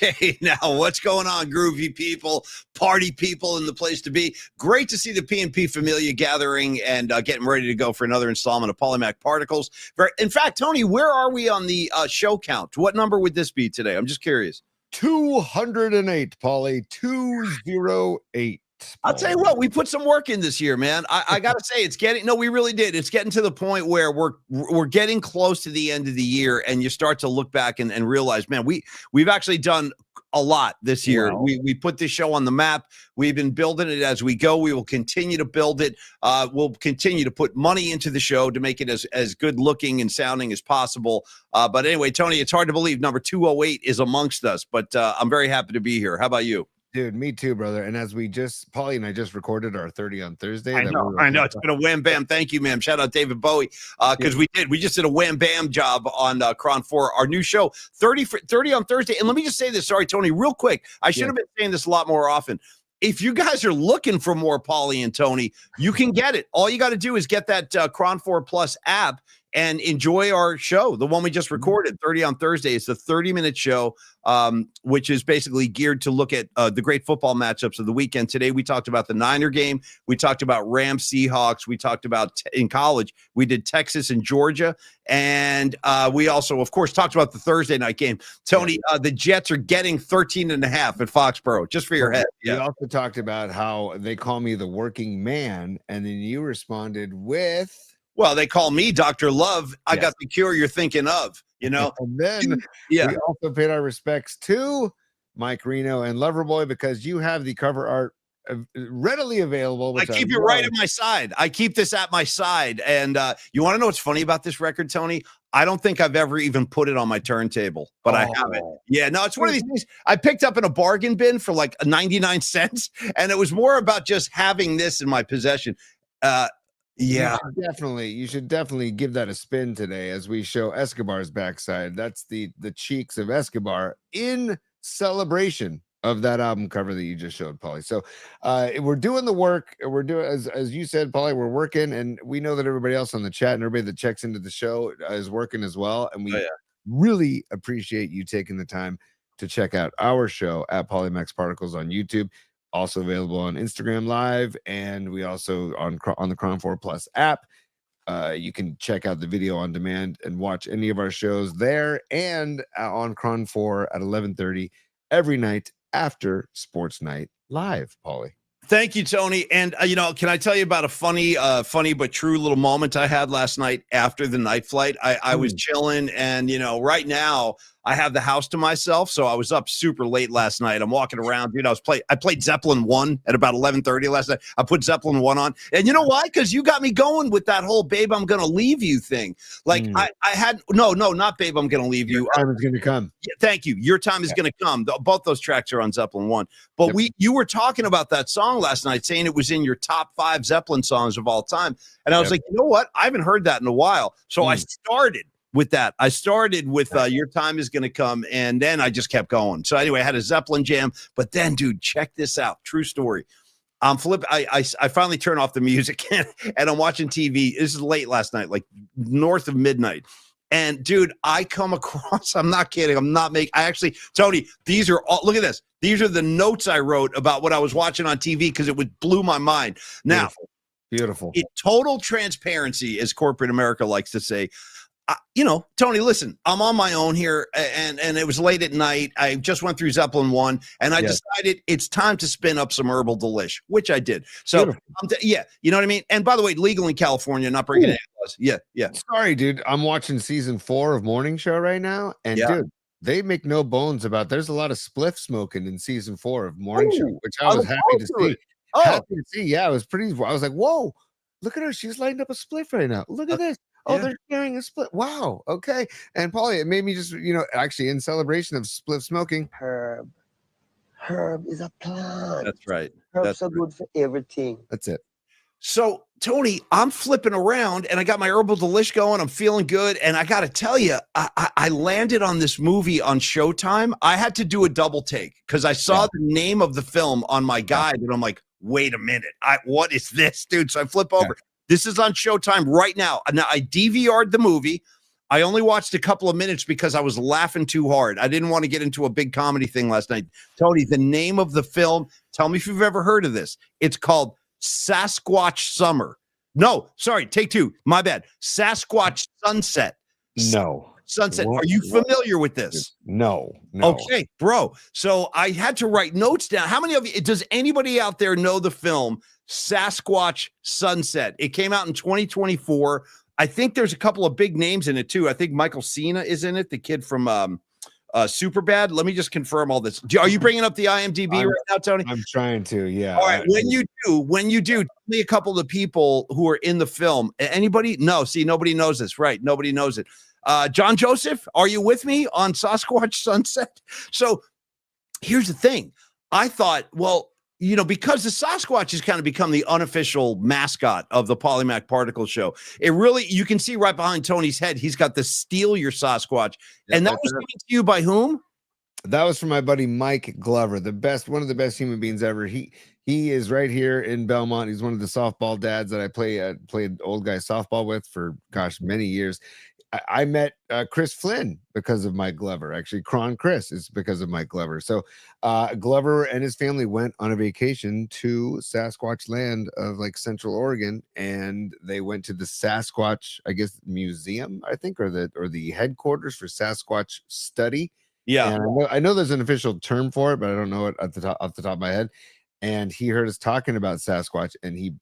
Okay, now what's going on, groovy people, party people in the place to be? Great to see the PMP Familia gathering and getting ready to go for another installment of Polymac Particles. In fact, Tony, where are we on the show count? What number would this be today? I'm just curious. 208, Polly. 208. I'll tell you what, we put some work in this year, man. I got to say, we really did. It's getting to the point where we're getting close to the end of the year, and you start to look back and realize, man, we've actually done a lot this year. Wow. We put this show on the map. We've been building it as we go. We will continue to build it. We'll continue to put money into the show to make it as good looking and sounding as possible. But anyway, Tony, it's hard to believe number 208 is amongst us, but I'm very happy to be here. How about you? Dude, me too, brother. And as Polly and I just recorded our 30 on Thursday. I know. It's been a wham bam. Thank you, ma'am. Shout out David Bowie. Because we just did a wham bam job on Cron 4, our new show, 30 on Thursday. And let me just say this. Sorry, Tony, real quick. I should have been saying this a lot more often. If you guys are looking for more Polly and Tony, you can get it. All you got to do is get that Cron 4 Plus app and enjoy our show, the one we just recorded, 30 on Thursday. It's a 30-minute show, which is basically geared to look at the great football matchups of the weekend. Today, we talked about the Niner game. We talked about Rams Seahawks. We talked about, in college, we did Texas and Georgia. And we also, of course, talked about the Thursday night game. Tony, the Jets are getting 13.5 at Foxborough, just for your head. We also talked about how they call me the working man, and then you responded with... Well, they call me Dr. Love. I got the cure you're thinking of, you know. And then we also paid our respects to Mike Reno and Loverboy because you have the cover art readily available. I keep it right at my side. I keep this at my side. And you want to know what's funny about this record, Tony? I don't think I've ever even put it on my turntable, but I have it. Yeah, no, it's one of these things I picked up in a bargain bin for like 99 cents. And it was more about just having this in my possession. Yeah, you should definitely give that a spin today as we show Escobar's backside. That's the cheeks of Escobar in celebration of that album cover that you just showed, Polly. So we're doing the work. We're doing, as you said, Polly, we're working, and we know that everybody else on the chat and everybody that checks into the show is working as well. And we really appreciate you taking the time to check out our show at Polymax Particles on YouTube. Also available on Instagram Live, and we also on the Cron 4 Plus app. You can check out the video on demand and watch any of our shows there and on Cron 4 at 11:30 every night after Sports Night Live, Paulie. Thank you, Tony. And, can I tell you about a funny but true little moment I had last night after the night flight? I was chilling, and, right now I have the house to myself, so I was up super late last night. I'm walking around, I played Zeppelin 1 at about 11:30 last night. I put Zeppelin 1 on. And you know why? Because you got me going with that whole Babe, I'm Gonna Leave You thing. Like I had, no, not Babe, I'm Gonna Leave You. Your time is gonna come. Yeah, thank you. Your time is gonna come. Both those tracks are on Zeppelin 1. But you were talking about that song last night, saying it was in your top 5 Zeppelin songs of all time. And I was like, you know what? I haven't heard that in a while. So I started with that. I started with Your Time Is Gonna Come, and then I just kept going. So anyway, I had a Zeppelin jam, but then, dude, check this out. True story. I finally turn off the music and I'm watching TV. This is late last night, like north of midnight. And dude, I come across, I'm not kidding. Tony, these are all, look at this. These are the notes I wrote about what I was watching on TV because it blew my mind. Now, beautiful. In total transparency, as corporate America likes to say, Tony, listen, I'm on my own here, and it was late at night. I just went through Zeppelin 1, and I decided it's time to spin up some Herbal Delish, which I did. So, you know what I mean? And by the way, legal in California, not breaking any laws. Yeah. Sorry, dude. I'm watching season 4 of Morning Show right now, and dude, they make no bones about there's a lot of spliff smoking in season 4 of Morning Show, which I was happy to see. Happy to see. Yeah, it was pretty. I was like, whoa, look at her. She's lighting up a spliff right now. Look at this. Oh, they're sharing a split. Wow. Okay. And Paulie, it made me just, actually in celebration of spliff smoking. Herb is a plant. That's right. Herbs are good for everything. That's it. So, Tony, I'm flipping around and I got my Herbal Delish going. I'm feeling good. And I got to tell you, I landed on this movie on Showtime. I had to do a double take because I saw the name of the film on my guide. And I'm like, wait a minute. What is this, dude? So I flip over. This is on Showtime right now. Now, I DVR'd the movie. I only watched a couple of minutes because I was laughing too hard. I didn't want to get into a big comedy thing last night. Tony, the name of the film, tell me if you've ever heard of this. It's called Sasquatch Summer. No, sorry, take two. My bad. Sasquatch Sunset. No. Sunset. Are you familiar with this? No. Okay, bro. So I had to write notes down. How many of you, does anybody out there know the film Sasquatch Sunset? It came out in 2024. I think there's a couple of big names in it too. I think Michael Cena is in it, the kid from Superbad. Let me just confirm all this. Are you bringing up the IMDb right now, Tony? I'm trying to, yeah. All right. When you do, tell me a couple of the people who are in the film. Anybody? No. See, nobody knows this, right? Nobody knows it. John Joseph, are you with me on Sasquatch Sunset? So here's the thing. I thought, well, because the Sasquatch has kind of become the unofficial mascot of the Polymac Particle Show. It really, you can see right behind Tony's head, he's got the Steal Your Sasquatch. And that was given to you by whom? That was from my buddy Mike Glover, one of the best human beings ever. He is right here in Belmont. He's one of the softball dads that I played old guy softball with for many years. I met Chris Flynn because of Mike Glover. Actually, Cron Chris is because of Mike Glover. So Glover and his family went on a vacation to Sasquatch land of like Central Oregon, and they went to the Sasquatch, I guess, museum, I think, or the headquarters for Sasquatch study. Yeah, and I know there's an official term for it, but I don't know it off the top of my head. And he heard us talking about Sasquatch, and he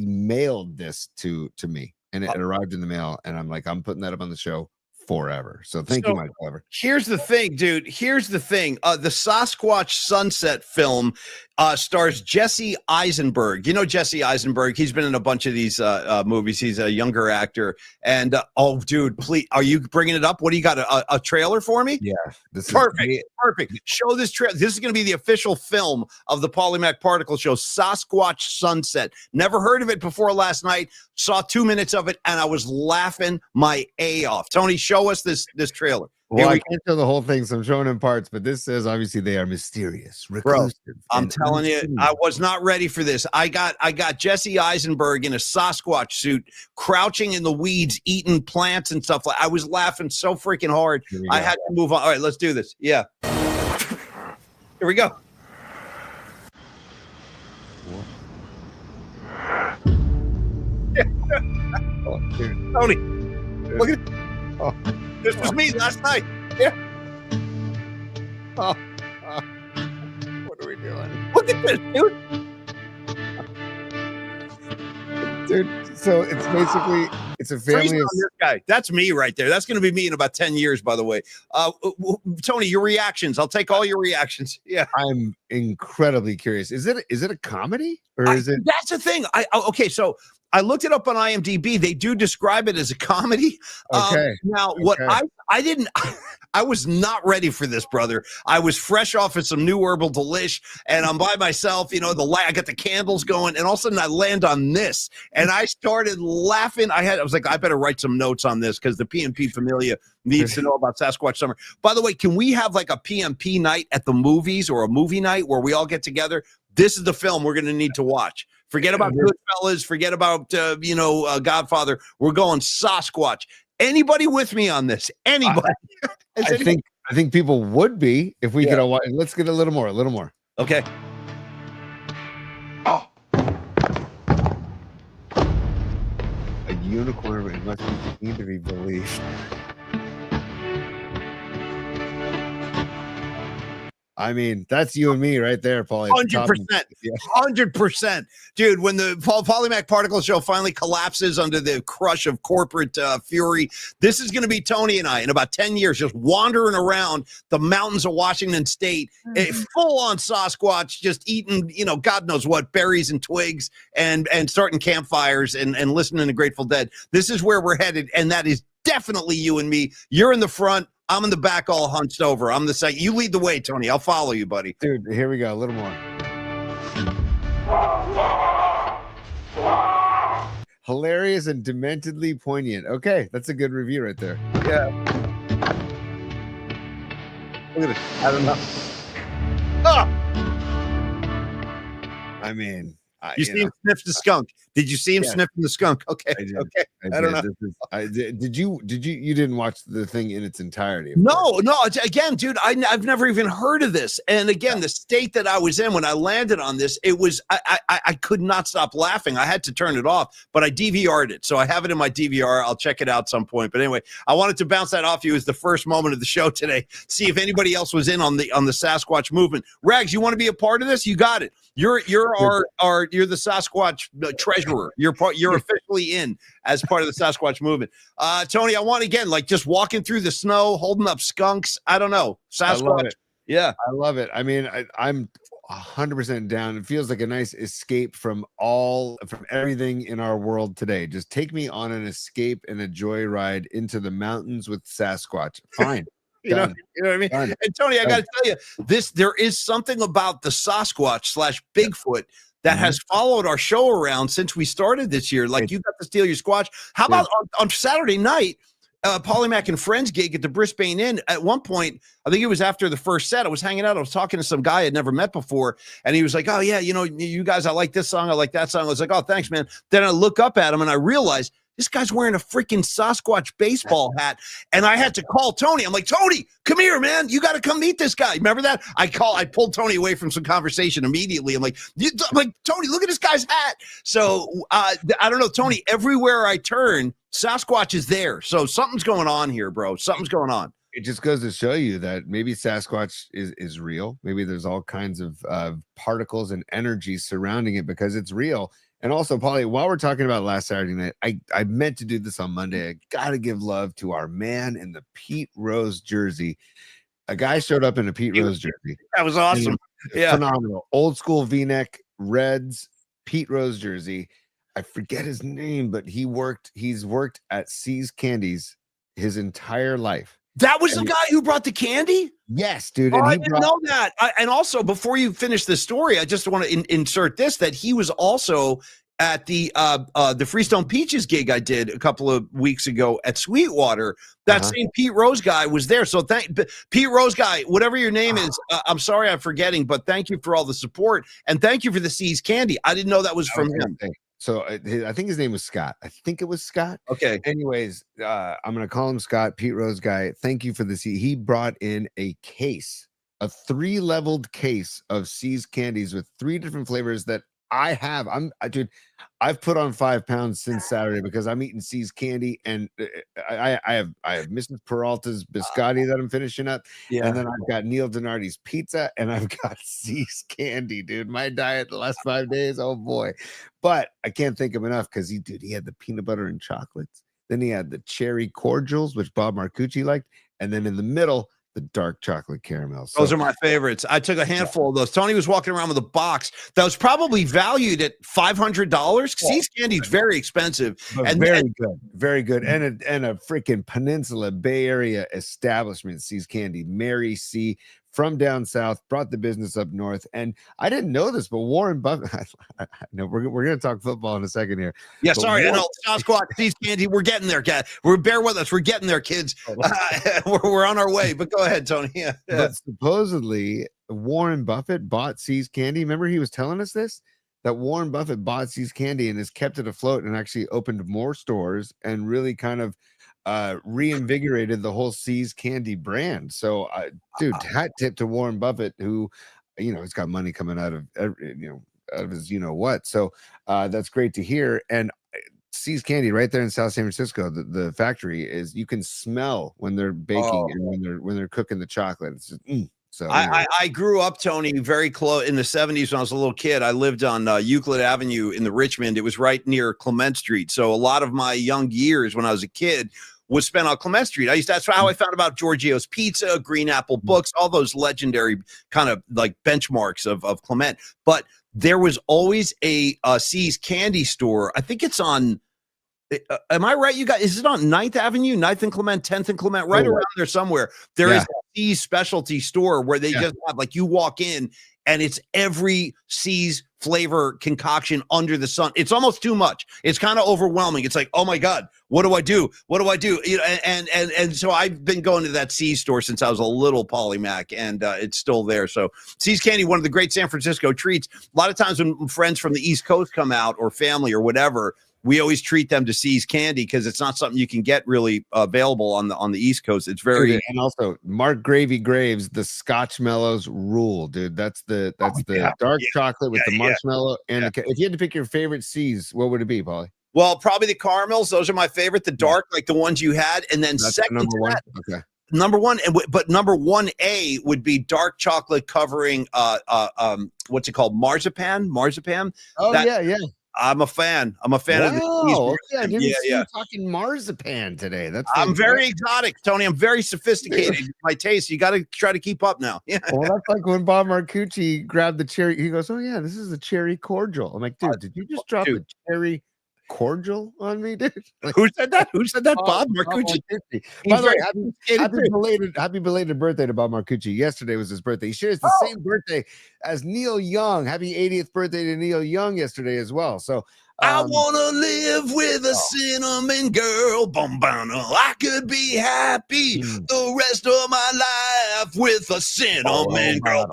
mailed this to me. And it arrived in the mail, and I'm like, I'm putting that up on the show forever. So thank you, Mike Glover. Here's the thing, dude. Here's the thing. The Sasquatch Sunset film stars Jesse Eisenberg. You know Jesse Eisenberg. He's been in a bunch of these movies. He's a younger actor. And oh, dude, please, are you bringing it up? What do you got? A trailer for me? Yeah, this perfect. is Perfect. Show this trailer. This is going to be the official film of the Polymac Particle Show, Sasquatch Sunset. Never heard of it before last night. Saw 2 minutes of it, and I was laughing my A off. Tony, show us this trailer. Well, I can't show the whole thing, so I'm showing in parts, but this says obviously they are mysterious, reclusive. Bro, I'm telling you, I was not ready for this. I got Jesse Eisenberg in a Sasquatch suit, crouching in the weeds, eating plants and stuff. I was laughing so freaking hard. I had to move on. All right, let's do this. Yeah. Here we go. Oh, dude. Tony, look at it. Oh. This was me last night. Yeah. Oh. What are we doing? Look at this, dude. Dude, so it's basically a family of this guy. That's me right there. That's going to be me in about 10 years, by the way. Tony, your reactions. I'll take all your reactions. Yeah. I'm incredibly curious. Is it a comedy or is it? That's the thing. Okay, so I looked it up on IMDb. They do describe it as a comedy. Okay. I was not ready for this, brother. I was fresh off of some new herbal delish, and I'm by myself. I got the candles going, and all of a sudden I land on this, and I started laughing. I was like, I better write some notes on this because the PMP Familia needs to know about Sasquatch Summer. By the way, can we have like a PMP night at the movies or a movie night where we all get together? This is the film we're going to need to watch. Forget about Goodfellas. Forget about, Godfather. We're going Sasquatch. Anybody with me on this? Anybody? I think people would be if we could. Let's get a little more. Okay. Oh. A unicorn must be seen to be believed. I mean, that's you and me right there, Paulie. 100%. 100%. Dude, when the Polymac Particle Show finally collapses under the crush of corporate fury, this is going to be Tony and I in about 10 years just wandering around the mountains of Washington State, full-on Sasquatch, just eating, God knows what, berries and twigs and starting campfires and listening to Grateful Dead. This is where we're headed, and that is definitely you and me. You're in the front. I'm in the back all hunched over. I'm the second. You lead the way, Tony. I'll follow you, buddy. Dude, here we go. A little more. Hilarious and dementedly poignant. Okay, that's a good review right there. Yeah. Look at it. I don't know. Ah! I mean, You see him sniff the skunk. Did you see him sniffing the skunk? Okay. I did. Okay. I don't know. Did you didn't watch the thing in its entirety? No. Again, dude, I've never even heard of this. And again, the state that I was in when I landed on this, it was I could not stop laughing. I had to turn it off, but I DVR'd it. So I have it in my DVR. I'll check it out some point. But anyway, I wanted to bounce that off you as the first moment of the show today. See if anybody else was in on the Sasquatch movement. Rags, you want to be a part of this? You got it. You're the Sasquatch treasurer. You're officially in as part of the Sasquatch movement. Tony, I want again, like just walking through the snow, holding up skunks. I don't know. Sasquatch. Yeah. I love it. I mean, I'm 100% down. It feels like a nice escape from everything in our world today. Just take me on an escape and a joyride into the mountains with Sasquatch. Fine. You know what I mean? Done. And Tony, I got to tell you, there is something about the Sasquatch / Bigfoot that has followed our show around since we started this year. Like you got to steal your squatch. How about on Saturday night, Polymac and Friends gig at the Brisbane Inn? At one point, I think it was after the first set, I was hanging out. I was talking to some guy I'd never met before. And he was like, oh yeah, you guys, I like this song. I like that song. I was like, oh, thanks, man. Then I look up at him and I realized this guy's wearing a freaking Sasquatch baseball hat. And I had to call Tony. I'm like, Tony, come here, man. You got to come meet this guy. Remember that? I pulled Tony away from some conversation immediately. I'm like, Tony, look at this guy's hat. So I don't know, Tony, everywhere I turn, Sasquatch is there. So something's going on here, bro. Something's going on. It just goes to show you that maybe Sasquatch is real. Maybe there's all kinds of particles and energy surrounding it because it's real. And also, Paulie, while we're talking about last Saturday night, I meant to do this on Monday. I got to give love to our man in the Pete Rose jersey. A guy showed up in a Pete Rose jersey. That was awesome. Yeah. Phenomenal. Old school V-neck, Reds, Pete Rose jersey. I forget his name, but he's worked at C's Candies his entire life. That was the guy who brought the candy? Yes, dude. Oh, I didn't know that. And also, before you finish this story, I just want to insert this, that he was also at the Freestone Peaches gig I did a couple of weeks ago at Sweetwater. That same Pete Rose guy was there. So Pete Rose guy, whatever your name is, I'm sorry I'm forgetting, but thank you for all the support. And thank you for the C's candy. I didn't know that was from him. So I think his name was Scott. I think it was Scott. Okay. Anyways, I'm going to call him Scott, Pete Rose guy. Thank you for this. He brought in a 3-leveled case of C's candies with 3 different flavors that I have. Dude, I've put on 5 pounds since Saturday because I'm eating C's candy, and I have Mrs. Peralta's biscotti that I'm finishing up, and then I've got Neil Donardi's pizza, and I've got C's candy, dude. My diet the last 5 days, oh boy! But I can't thank him enough because he had the peanut butter and chocolates, then he had the cherry cordials, which Bob Marcucci liked, and then in the middle, the dark chocolate caramels. Those are my favorites. I took a handful of those. Tony was walking around with a box that was probably valued at $500. C's candy is very expensive, and very good, and a freaking Peninsula Bay Area establishment. C's candy, Mary C. from down south, brought the business up north. And I didn't know this, but Warren Buffett, no, we're going to talk football in a second here. Yeah, but sorry, I know. Sasquatch, C's candy, we're getting there, guys. Bear with us. We're getting there, kids. We're on our way, but go ahead, Tony. Yeah. But supposedly, Warren Buffett bought C's candy. Remember, he was telling us this? That Warren Buffett bought C's candy and has kept it afloat and actually opened more stores and really kind of reinvigorated the whole C's candy brand. So, dude, hat tip to Warren Buffett, who, he's got money coming out of, out of his, what. So that's great to hear. And C's candy right there in South San Francisco, the factory is, you can smell when they're baking and when they're cooking the chocolate. It's just, So I grew up, Tony, very close in the 70s when I was a little kid. I lived on Euclid Avenue in the Richmond. It was right near Clement Street. So a lot of my young years when I was a kid was spent on Clement Street. That's how I found about Giorgio's Pizza, Green Apple Books, all those legendary kind of like benchmarks of Clement. But there was always a C's candy store. I think it's on, am I right, you guys? Is it on 9th Avenue, 9th and Clement, 10th and Clement, right around there somewhere? There is a C's specialty store where they just have, like, you walk in and it's every C's flavor concoction under the sun. It's almost too much. It's kind of overwhelming. It's like, oh my God, what do I do? What do I do? You know, and so I've been going to that C's store since I was a little polymac, and it's still there. So C's Candy, one of the great San Francisco treats. A lot of times when friends from the East Coast come out, or family or whatever, we always treat them to C's Candy because it's not something you can get really available on the East Coast. It's very, and also Mark Gravy Graves, the Scotch Mellows rule, dude. That's the dark chocolate with the marshmallow and if you had to pick your favorite C's, what would it be, Paulie? Well, probably the caramels. Those are my favorite. The dark, like the ones you had, and then That's second number to one. that, Okay. number one, but number 1A would be dark chocolate covering what's it called? Marzipan. Oh, yeah. I'm a fan. I'm a fan of the okay. I didn't see you talking marzipan today. I'm very exotic, Tony. I'm very sophisticated. My taste. You got to try to keep up now. Yeah. Well, that's like when Bob Marcucci grabbed the cherry. He goes, "Oh yeah, this is a cherry cordial." I'm like, dude, did you just drop a cherry cordial on me, dude? Like, who said that? Who said that? Bob Marcucci. By the way, happy belated birthday to Bob Marcucci. Yesterday was his birthday. He shares the same birthday as Neil Young. Happy 80th birthday to Neil Young yesterday as well. So I wanna live with a cinnamon girl. I could be happy the rest of my life with a cinnamon girl.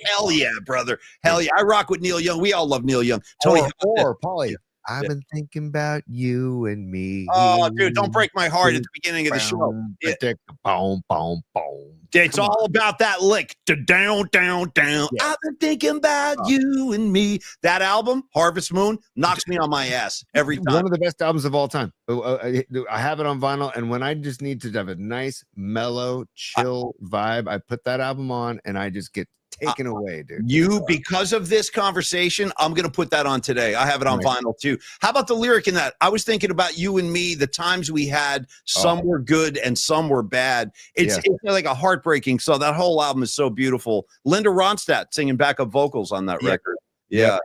Hell yeah, brother. Hell yeah. I rock with Neil Young. We all love Neil Young. Tony or Paulie. I've been thinking about you and me. Oh, dude, don't break my heart at the beginning of the show. It's all about that lick. Down. Yeah. I've been thinking about you and me. That album, Harvest Moon, knocks me on my ass every time. One of the best albums of all time. I have it on vinyl, and when I just need to have a nice, mellow, chill vibe, I put that album on, and I just get taken away, dude. Because of this conversation, I'm gonna put that on today. I have it on vinyl too. How about the lyric in that? I was thinking about you and me, the times we had. Some were good and some were bad. It's like a heartbreaking. So that whole album is so beautiful. Linda Ronstadt singing backup vocals on that record. Yeah.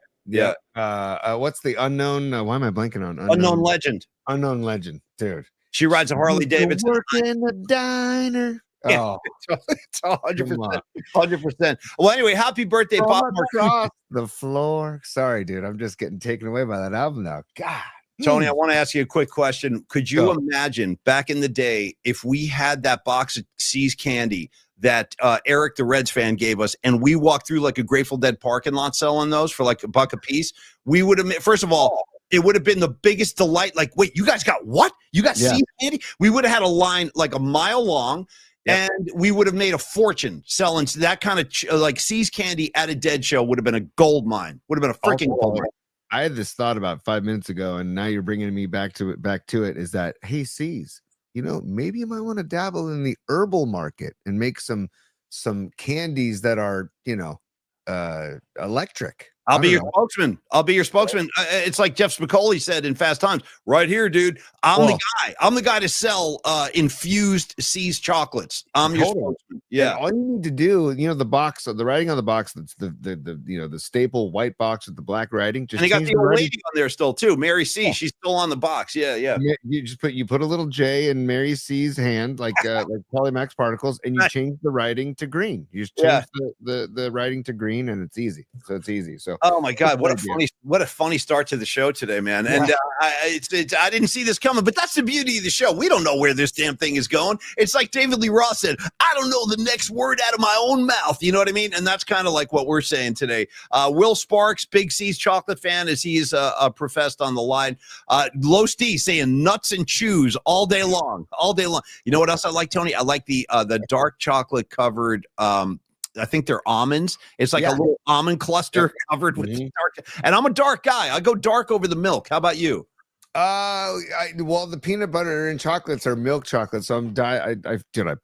What's the unknown? Why am I blanking on Unknown Legend? Unknown Legend, dude. She rides a Harley Davidson. Work in the diner. Oh, it's 100%. Well, anyway, happy birthday, Bob across the floor. Sorry, dude. I'm just getting taken away by that album now. God. Tony, I want to ask you a quick question. Could you imagine back in the day if we had that box of C's candy that Eric, the Reds fan, gave us, and we walked through like a Grateful Dead parking lot selling those for like $1 a piece? We would have, first of all, it would have been the biggest delight. Like, wait, you guys got what? You got C's candy? We would have had a line like a mile long. Yep. And we would have made a fortune selling that kind of like C's candy at a Dead show. Would have been a gold mine. Would have been a freaking gold mine. I had this thought about 5 minutes ago, and now you're bringing me back to it. Is that, hey, C's, maybe you might want to dabble in the herbal market and make some candies that are electric. I'll be your spokesman. It's like Jeff Spicoli said in Fast Times. Right here, dude. I'm the guy. I'm the guy to sell infused C's chocolates. I'm your spokesman. Yeah. And all you need to do, the box, the writing on the box, that's the staple white box with the black writing. And they got the old lady on there still too. Mary C. She's still on the box. Yeah. You put a little J in Mary C's hand, like Polymax particles, and you change the writing to green. You just change the writing to green, and it's easy. So oh my God, what a funny start to the show today, man. And I didn't see this coming, but that's the beauty of the show. We don't know where this damn thing is going. It's like David Lee Roth said, I don't know the next word out of my own mouth. You know what I mean? And that's kind of like what we're saying today. Will Sparks, big C's chocolate fan, as he is professed on the line. Los D saying nuts and chews all day long. You know what else I like, Tony? I like the dark chocolate covered I think they're almonds. It's like a little almond cluster covered with dark. And I'm a dark guy. I go dark over the milk. How about you? Well, the peanut butter and chocolates are milk chocolate, so I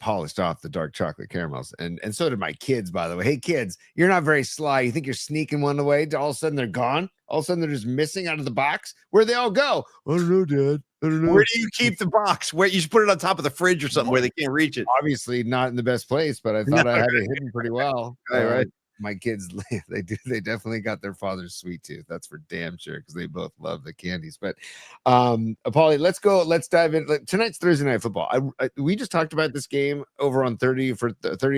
polished off the dark chocolate caramels, and so did my kids, by the way. Hey, kids, you're not very sly. You think you're sneaking one away? All of a sudden they're gone. All of a sudden they're just missing out of the box. Where'd they all go? I don't know, Dad. I don't know. Where do you keep the box? Where you should put it on top of the fridge or something where they can't reach it. Obviously not in the best place, but I thought I had it hidden pretty well. Right. My kids, they definitely got their father's sweet tooth. That's for damn sure, because they both love the candies. But Paulie, let's dive in. Tonight's Thursday Night Football. We just talked about this game over on 30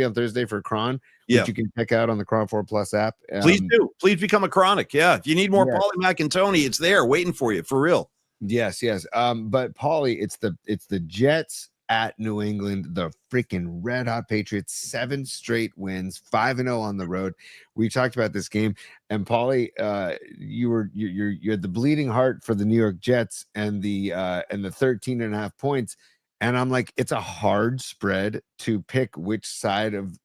on Thursday for Cron, which you can check out on the Cron 4 Plus app. Please do. Please become a chronic. Yeah. If you need more Yeah. Paulie Mac and Tony, it's there waiting for you, for real. Yes. But Paulie, it's the Jets at New England, the freaking red hot Patriots, 7 straight wins, 5-0 on the road. We talked about this game, and Paulie, you're the bleeding heart for the New York Jets and the 13.5 points. And I'm like, it's a hard spread to pick which side of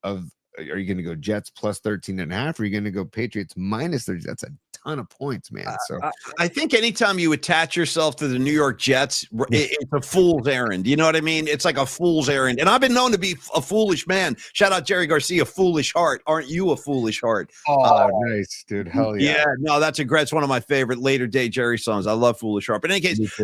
are you going to go Jets plus 13.5? Or are you going to go Patriots minus 30? That's a ton of points, man. So I think anytime you attach yourself to the New York Jets, it's a fool's errand. You know what I mean? It's like a fool's errand. And I've been known to be a foolish man. Shout out Jerry Garcia, foolish heart. Aren't you a foolish heart? Oh, nice, dude. Hell yeah. Yeah, no, that's one of my favorite later day Jerry songs. I love Foolish Heart. But in any case,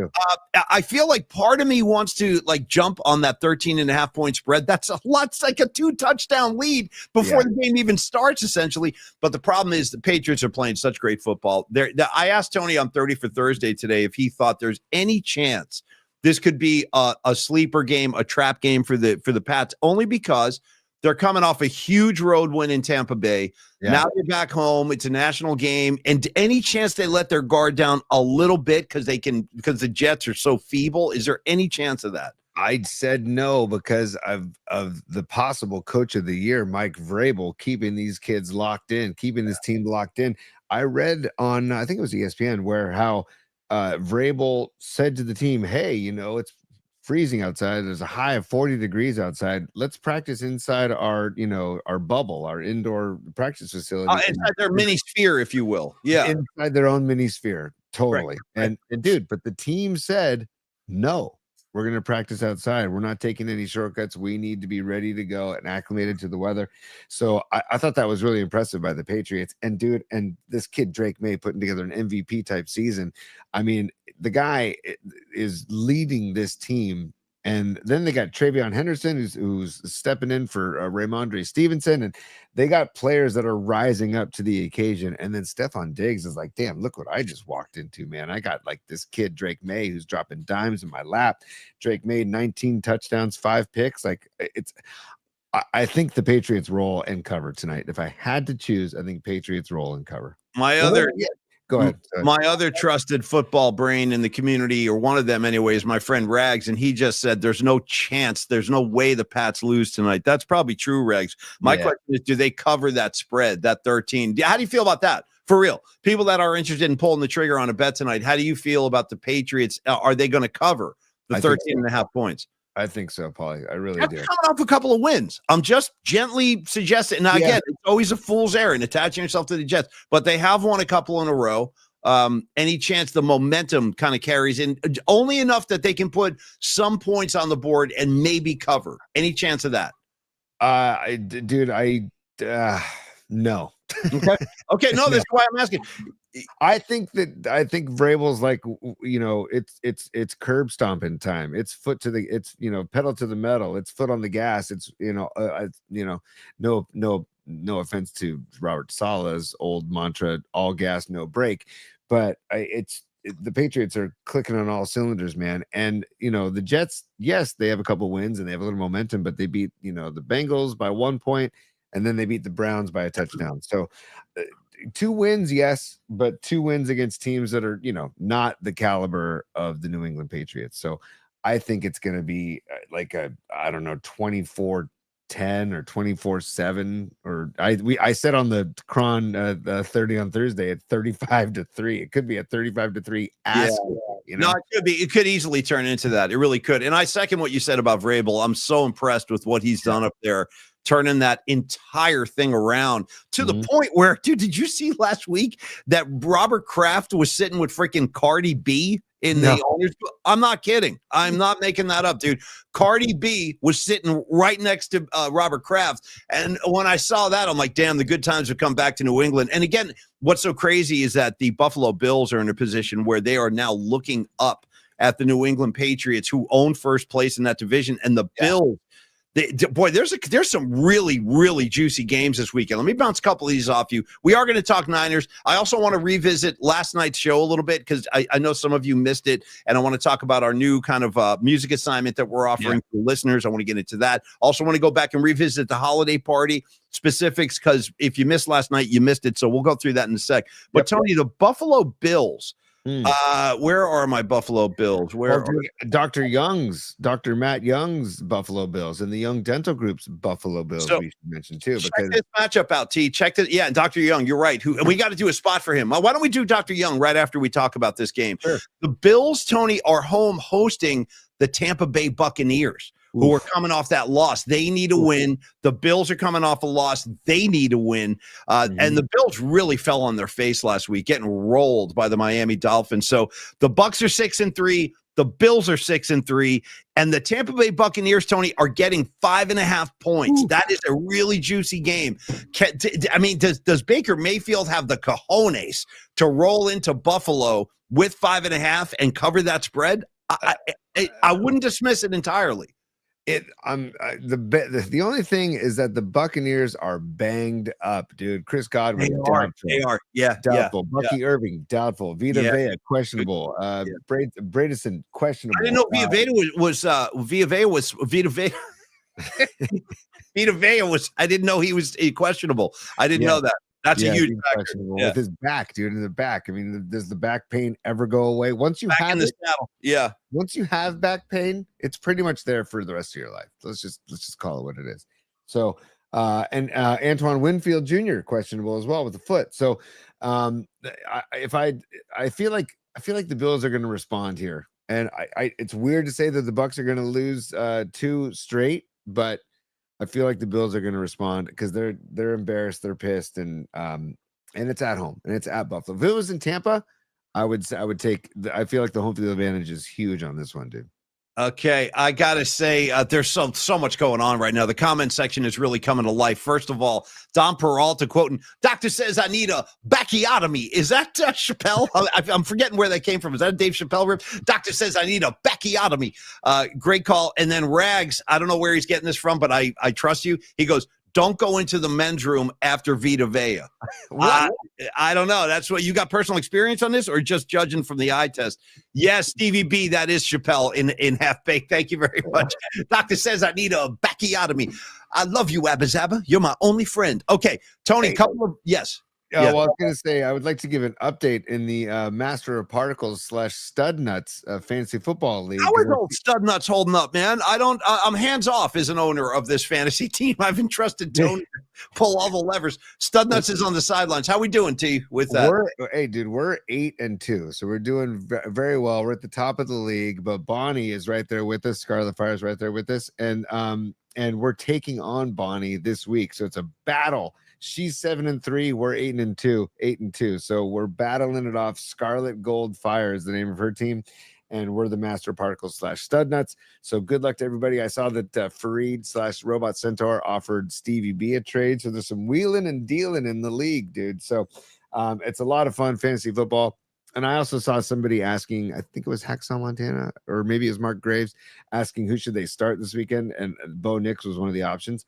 I feel like part of me wants to like jump on that 13.5 point spread. That's a lot. It's like a 2 touchdown lead before the game even starts, essentially. But the problem is the Patriots are playing such great football. I asked Tony on 30 for Thursday today if he thought there's any chance this could be a sleeper game, a trap game for the Pats, only because they're coming off a huge road win in Tampa Bay. Yeah. Now they're back home. It's a national game. And any chance they let their guard down a little bit because the Jets are so feeble? Is there any chance of that? I said no because of the possible coach of the year, Mike Vrabel, keeping these kids locked in, keeping this team locked in. I read on, I think it was ESPN, where how Vrabel said to the team, hey, it's freezing outside. There's a high of 40 degrees outside. Let's practice inside our bubble, our indoor practice facility. Inside their mini sphere, if you will. Yeah. Inside their own mini sphere. Totally. Right. And dude, but the team said, no, we're going to practice outside. We're not taking any shortcuts. We need to be ready to go and acclimated to the weather. So I thought that was really impressive by the Patriots. And dude, and this kid, Drake May, putting together an MVP type season. I mean, the guy is leading this team. And then they got Travion Henderson, who's stepping in for Ramondre Stevenson. And they got players that are rising up to the occasion. And then Stephon Diggs is like, damn, look what I just walked into, man. I got like this kid, Drake May, who's dropping dimes in my lap. Drake made 19 touchdowns, 5 picks. Like I think the Patriots roll and cover tonight. If I had to choose, I think Patriots roll and cover. Go ahead. My other trusted football brain in the community, or one of them anyway, is my friend Rags, and he just said there's no chance, there's no way the Pats lose tonight. That's probably true, Rags. My question is, do they cover that spread, that 13? How do you feel about that? For real. People that are interested in pulling the trigger on a bet tonight, how do you feel about the Patriots? Are they going to cover the 13.5 points? I think so, Paulie. I really do. Coming off a couple of wins. I'm just gently suggesting. Now, again, it's always a fool's errand attaching yourself to the Jets, but they have won a couple in a row. Any chance the momentum kind of carries in only enough that they can put some points on the board and maybe cover? Any chance of that? No. Okay. No, that's why I'm asking. I think Vrabel's like, it's curb stomping time. It's pedal to the metal. It's foot on the gas. It's, no offense to Robert Saleh's old mantra, all gas, no brake, but the Patriots are clicking on all cylinders, man. And, the Jets, yes, they have a couple wins and they have a little momentum, but they beat, the Bengals by 1 point, and then they beat the Browns by a touchdown. So 2 wins, yes, but 2 wins against teams that are, not the caliber of the New England Patriots. So I think it's going to be like 24-10 or 24-7, or I said on the Cron 30 on Thursday at 35-3. It could be a 35-3 No, it could be. It could easily turn into that. It really could. And I second what you said about Vrabel. I'm so impressed with what he's done up there, turning that entire thing around to the point where, dude, did you see last week that Robert Kraft was sitting with freaking Cardi B in the owners? I'm not kidding. I'm not making that up, dude. Cardi B was sitting right next to Robert Kraft. And when I saw that, I'm like, damn, the good times have come back to New England. And again, what's so crazy is that the Buffalo Bills are in a position where they are now looking up at the New England Patriots, who own first place in that division. And the Bills, Boy, there's some really, really juicy games this weekend. Let me bounce a couple of these off you. We are going to talk Niners. I also want to revisit last night's show a little bit because I know some of you missed it, and I want to talk about our new kind of music assignment that we're offering to listeners. I want to get into that. Also want to go back and revisit the holiday party specifics because if you missed last night, you missed it. So we'll go through that in a sec. But Tony, the Buffalo Bills. Where are my Buffalo Bills? Dr. Matt Young's Buffalo Bills and the Young Dental Group's Buffalo Bills we should mention too. Check this matchup out, T. Check it. Yeah, Dr. Young, you're right. And we got to do a spot for him. Why don't we do Dr. Young right after we talk about this game? Sure. The Bills, Tony, are home hosting the Tampa Bay Buccaneers, who are coming off that loss. They need to win. The Bills are coming off a loss. They need to win. And the Bills really fell on their face last week, getting rolled by the Miami Dolphins. So the Bucs are 6-3. The Bills are 6-3. And the Tampa Bay Buccaneers, Tony, are getting 5.5 points. That is a really juicy game. I mean, does Baker Mayfield have the cojones to roll into Buffalo with 5.5 and cover that spread? I wouldn't dismiss it entirely. The only thing is that the Buccaneers are banged up, dude. Chris Godwin, they are, doubtful. Bucky Irving, doubtful. Vita Vea, questionable. Bradison, questionable. I didn't know Vita Vea was Vita Vea. Vita Vea was. I didn't know he was questionable. I didn't know that. That's a huge factor. With his back, dude, in the back. I mean, does the back pain ever go away? Once you have it, once you have back pain, it's pretty much there for the rest of your life. Let's just call it what it is. So, and Antoine Winfield Jr. questionable as well with the foot. So, I feel like the Bills are going to respond here, and it's weird to say that the Bucs are going to lose 2 straight, but I feel like the Bills are going to respond because they're embarrassed, they're pissed, and it's at home and it's at Buffalo. If it was in Tampa, I would take. I feel like the home field advantage is huge on this one, dude. Okay, I gotta say, there's so much going on right now. The comment section is really coming to life. First of all, Don Peralta quoting, "Doctor says I need a bacchiotomy." Is that Chappelle? I'm forgetting where that came from. Is that a Dave Chappelle rip? Doctor says I need a bacchiotomy. Great call. And then Rags, I don't know where he's getting this from, but I trust you. He goes, "Don't go into the men's room after Vita Vea." I don't know. That's what you got personal experience on this or just judging from the eye test? Yes, Stevie B, that is Chappelle in Half Baked. Thank you very much. Doctor says I need a bacchiotomy. I love you, Abba Zabba. You're my only friend. Okay, Tony, yes. Well, I was going to say, I would like to give an update in the Master of Particles / Stud Nuts Fantasy Football League. How are old Stud Nuts holding up, man? I'm hands off as an owner of this fantasy team. I've entrusted Tony to pull all the levers. Stud Nuts is on the sidelines. How we doing, T, with that? We're 8-2, so we're doing very well. We're at the top of the league, but Bonnie is right there with us. Scarlet Fire is right there with us, and we're taking on Bonnie this week, so it's a battle. She's 7-3. We're 8-2. So we're battling it off. Scarlet Gold Fire is the name of her team, and we're the Master Particles / Stud Nuts. So good luck to everybody. I saw that Fareed / Robot Centaur offered Stevie B a trade. So there's some wheeling and dealing in the league, dude. So it's a lot of fun fantasy football. And I also saw somebody asking, I think it was Hacksaw Montana, or maybe it was Mark Graves, asking who should they start this weekend, and Bo Nix was one of the options.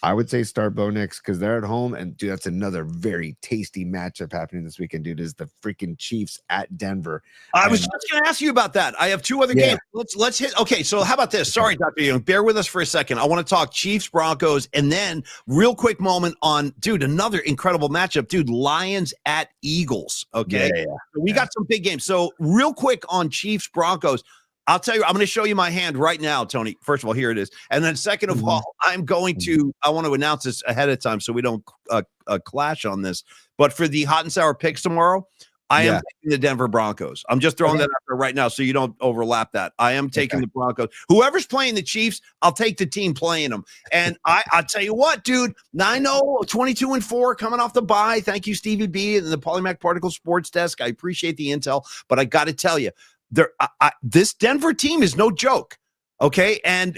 I would say start Bo Nix because they're at home, and dude, that's another very tasty matchup happening this weekend, dude. Is the freaking Chiefs at Denver? I was just going to ask you about that. I have 2 other games. Let's hit. Okay, so how about this? Sorry, Dr. Young, bear with us for a second. I want to talk Chiefs Broncos, and then real quick moment on, dude, another incredible matchup, dude. Lions at Eagles. Okay, we got some big games. So real quick on Chiefs Broncos. I'll tell you, I'm going to show you my hand right now, Tony. First of all, here it is. And then second of all, I want to announce this ahead of time so we don't clash on this. But for the hot and sour picks tomorrow, I am taking the Denver Broncos. I'm just throwing that out there right now so you don't overlap that. I am taking the Broncos. Whoever's playing the Chiefs, I'll take the team playing them. And I'll tell you what, dude, 9-0, 22-4 coming off the bye. Thank you, Stevie B and the Polymac Particle Sports Desk. I appreciate the intel, but I got to tell you, this Denver team is no joke, okay? And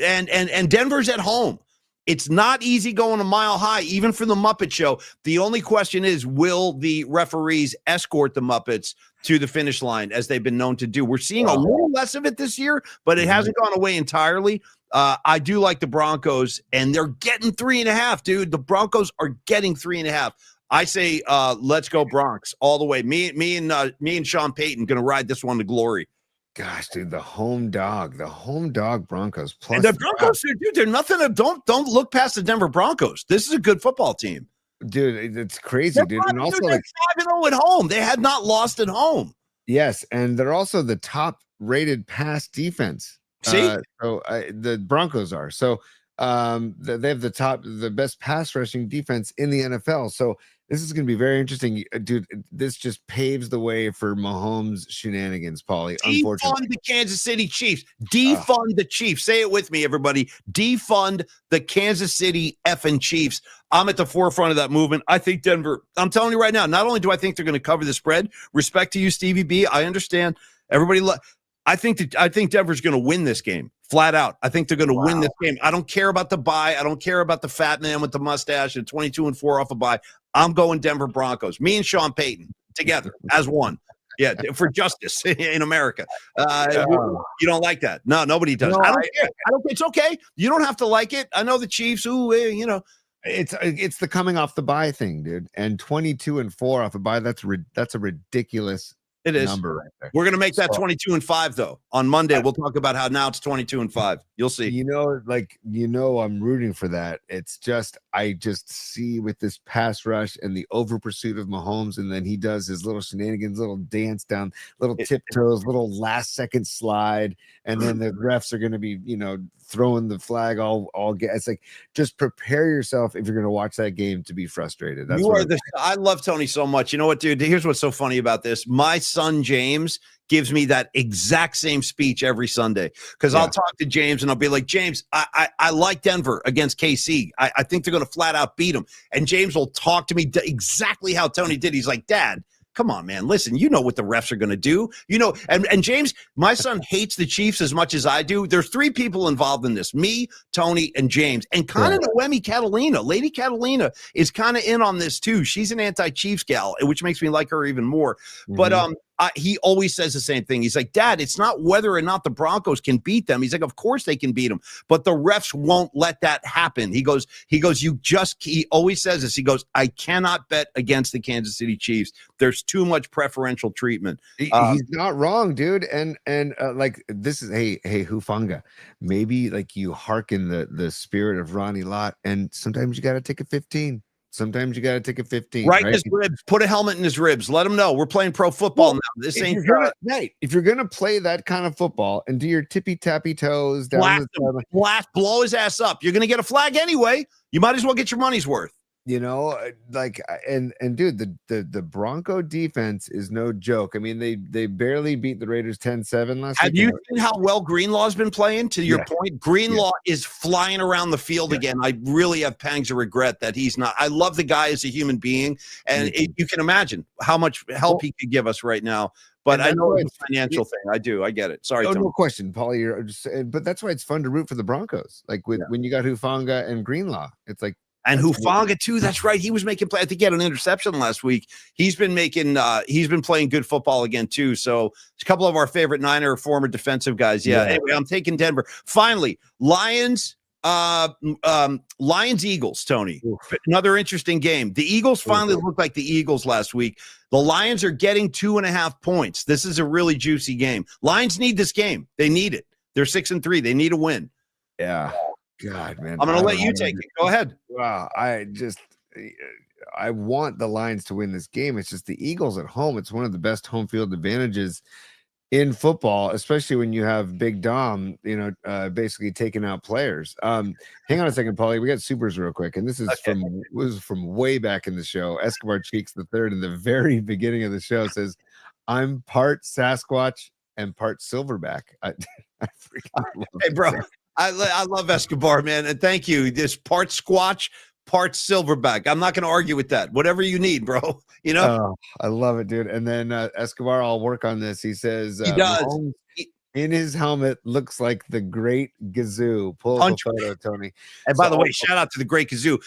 Denver's at home. It's not easy going a mile high, even for the Muppet Show. The only question is, will the referees escort the Muppets to the finish line, as they've been known to do? We're seeing a little less of it this year, but it hasn't gone away entirely. I do like the Broncos, and they're getting 3.5, dude. The Broncos are getting 3.5. I say, let's go Bronx all the way. Me and Sean Payton going to ride this one to glory. Gosh, dude, the home dog Broncos plus And the Broncos, dude, they're nothing. Don't look past the Denver Broncos. This is a good football team, dude. It's crazy, dude. And also, they're 5-0 at home. They had not lost at home. Yes, and they're also the top-rated pass defense. See, the Broncos are so they have the best pass rushing defense in the NFL. So this is going to be very interesting, dude. This just paves the way for Mahomes shenanigans, Paulie. Defund the Kansas City Chiefs. Defund the Chiefs. Say it with me, everybody. Defund the Kansas City effing Chiefs. I'm at the forefront of that movement. I think Denver, I'm telling you right now, not only do I think they're going to cover the spread, respect to you, Stevie B, I understand. Everybody, I think Denver's going to win this game, flat out. I think they're going to win this game. I don't care about the bye. I don't care about the fat man with the mustache and 22-4 off a bye. I'm going Denver Broncos. Me and Sean Payton together as one. Yeah, for justice in America. You don't like that? No, nobody does. No, I don't care. It's okay. You don't have to like it. I know the Chiefs. It's the coming off the bye thing, dude. And 22-4 off a bye. That's a ridiculous. It is. Number right there. We're going to make that 22-5 though. On Monday, we'll talk about how now it's 22-5. You'll see. I'm rooting for that. It's just I just see with this pass rush and the over pursuit of Mahomes, and then he does his little shenanigans, little dance down, little tiptoes, little last second slide, and then the refs are going to be, throwing the flag all get. It's like, just prepare yourself if you're going to watch that game to be frustrated. I love Tony so much. You know what, dude? Here's what's so funny about this. My son James gives me that exact same speech every Sunday, because I'll talk to James and I'll be like, James, I like Denver against KC. I think they're going to flat out beat them. And James will talk to me exactly how Tony did. He's like, Dad, come on, man. Listen, you know what the refs are going to do. And James, my son hates the Chiefs as much as I do. There's 3 people involved in this: me, Tony, and James. And kind of Noemi Catalina. Lady Catalina is kind of in on this too. She's an anti-Chiefs gal, which makes me like her even more. Mm-hmm. But he always says the same thing. He's like, Dad, it's not whether or not the Broncos can beat them. He's like, of course they can beat them, but the refs won't let that happen. He always says this. He goes, I cannot bet against the Kansas City Chiefs. There's too much preferential treatment. He's not wrong, dude. And like, this is, hey, Hufanga, maybe like you hearken the spirit of Ronnie Lott, and sometimes you got to take a 15. Sometimes you got to take a 15. Right in his ribs. Put a helmet in his ribs. Let him know we're playing pro football now. This ain't right. If you're gonna play that kind of football and do your tippy tappy toes down, blow his ass up. You're gonna get a flag anyway. You might as well get your money's worth. Dude, the Bronco defense is no joke. I mean, they barely beat the Raiders 10-7 last week. Have you seen how well Greenlaw's been playing? To your point, Greenlaw is flying around the field again. I really have pangs of regret that he's not. I love the guy as a human being, and you can imagine how much help he could give us right now. But I know it's a financial thing. I do. I get it. Sorry, Tony. No question, Paulie. But that's why it's fun to root for the Broncos. Like when you got Hufanga and Greenlaw, it's like. And Hufanga too. That's right. He was making play. I think he had an interception last week. He's been playing good football again too. So it's a couple of our favorite Niner former defensive guys. Yeah. Anyway, I'm taking Denver. Finally, Lions, Eagles, Tony. Oof. Another interesting game. The Eagles finally looked like the Eagles last week. The Lions are getting 2.5 points. This is a really juicy game. Lions need this game. They need it. They're 6-3. They need a win. Yeah. God, man. I'm going to let you take it. Go ahead. Wow. I want the Lions to win this game. It's just the Eagles at home. It's one of the best home field advantages in football, especially when you have Big Dom, basically taking out players. Hang on a second, Paulie. We got supers real quick. And this is from way back in the show. Escobar Cheeks the third in the very beginning of the show says, I'm part Sasquatch and part Silverback. I freaking love hey, bro. I love Escobar, man, and thank you. This part Squatch, part Silverback. I'm not going to argue with that. Whatever you need, bro. I love it, dude. And then Escobar, I'll work on this. He says he does. In his helmet looks like the Great Gazoo. Pull up a photo, Tony. And by the way, shout out to the Great Gazoo.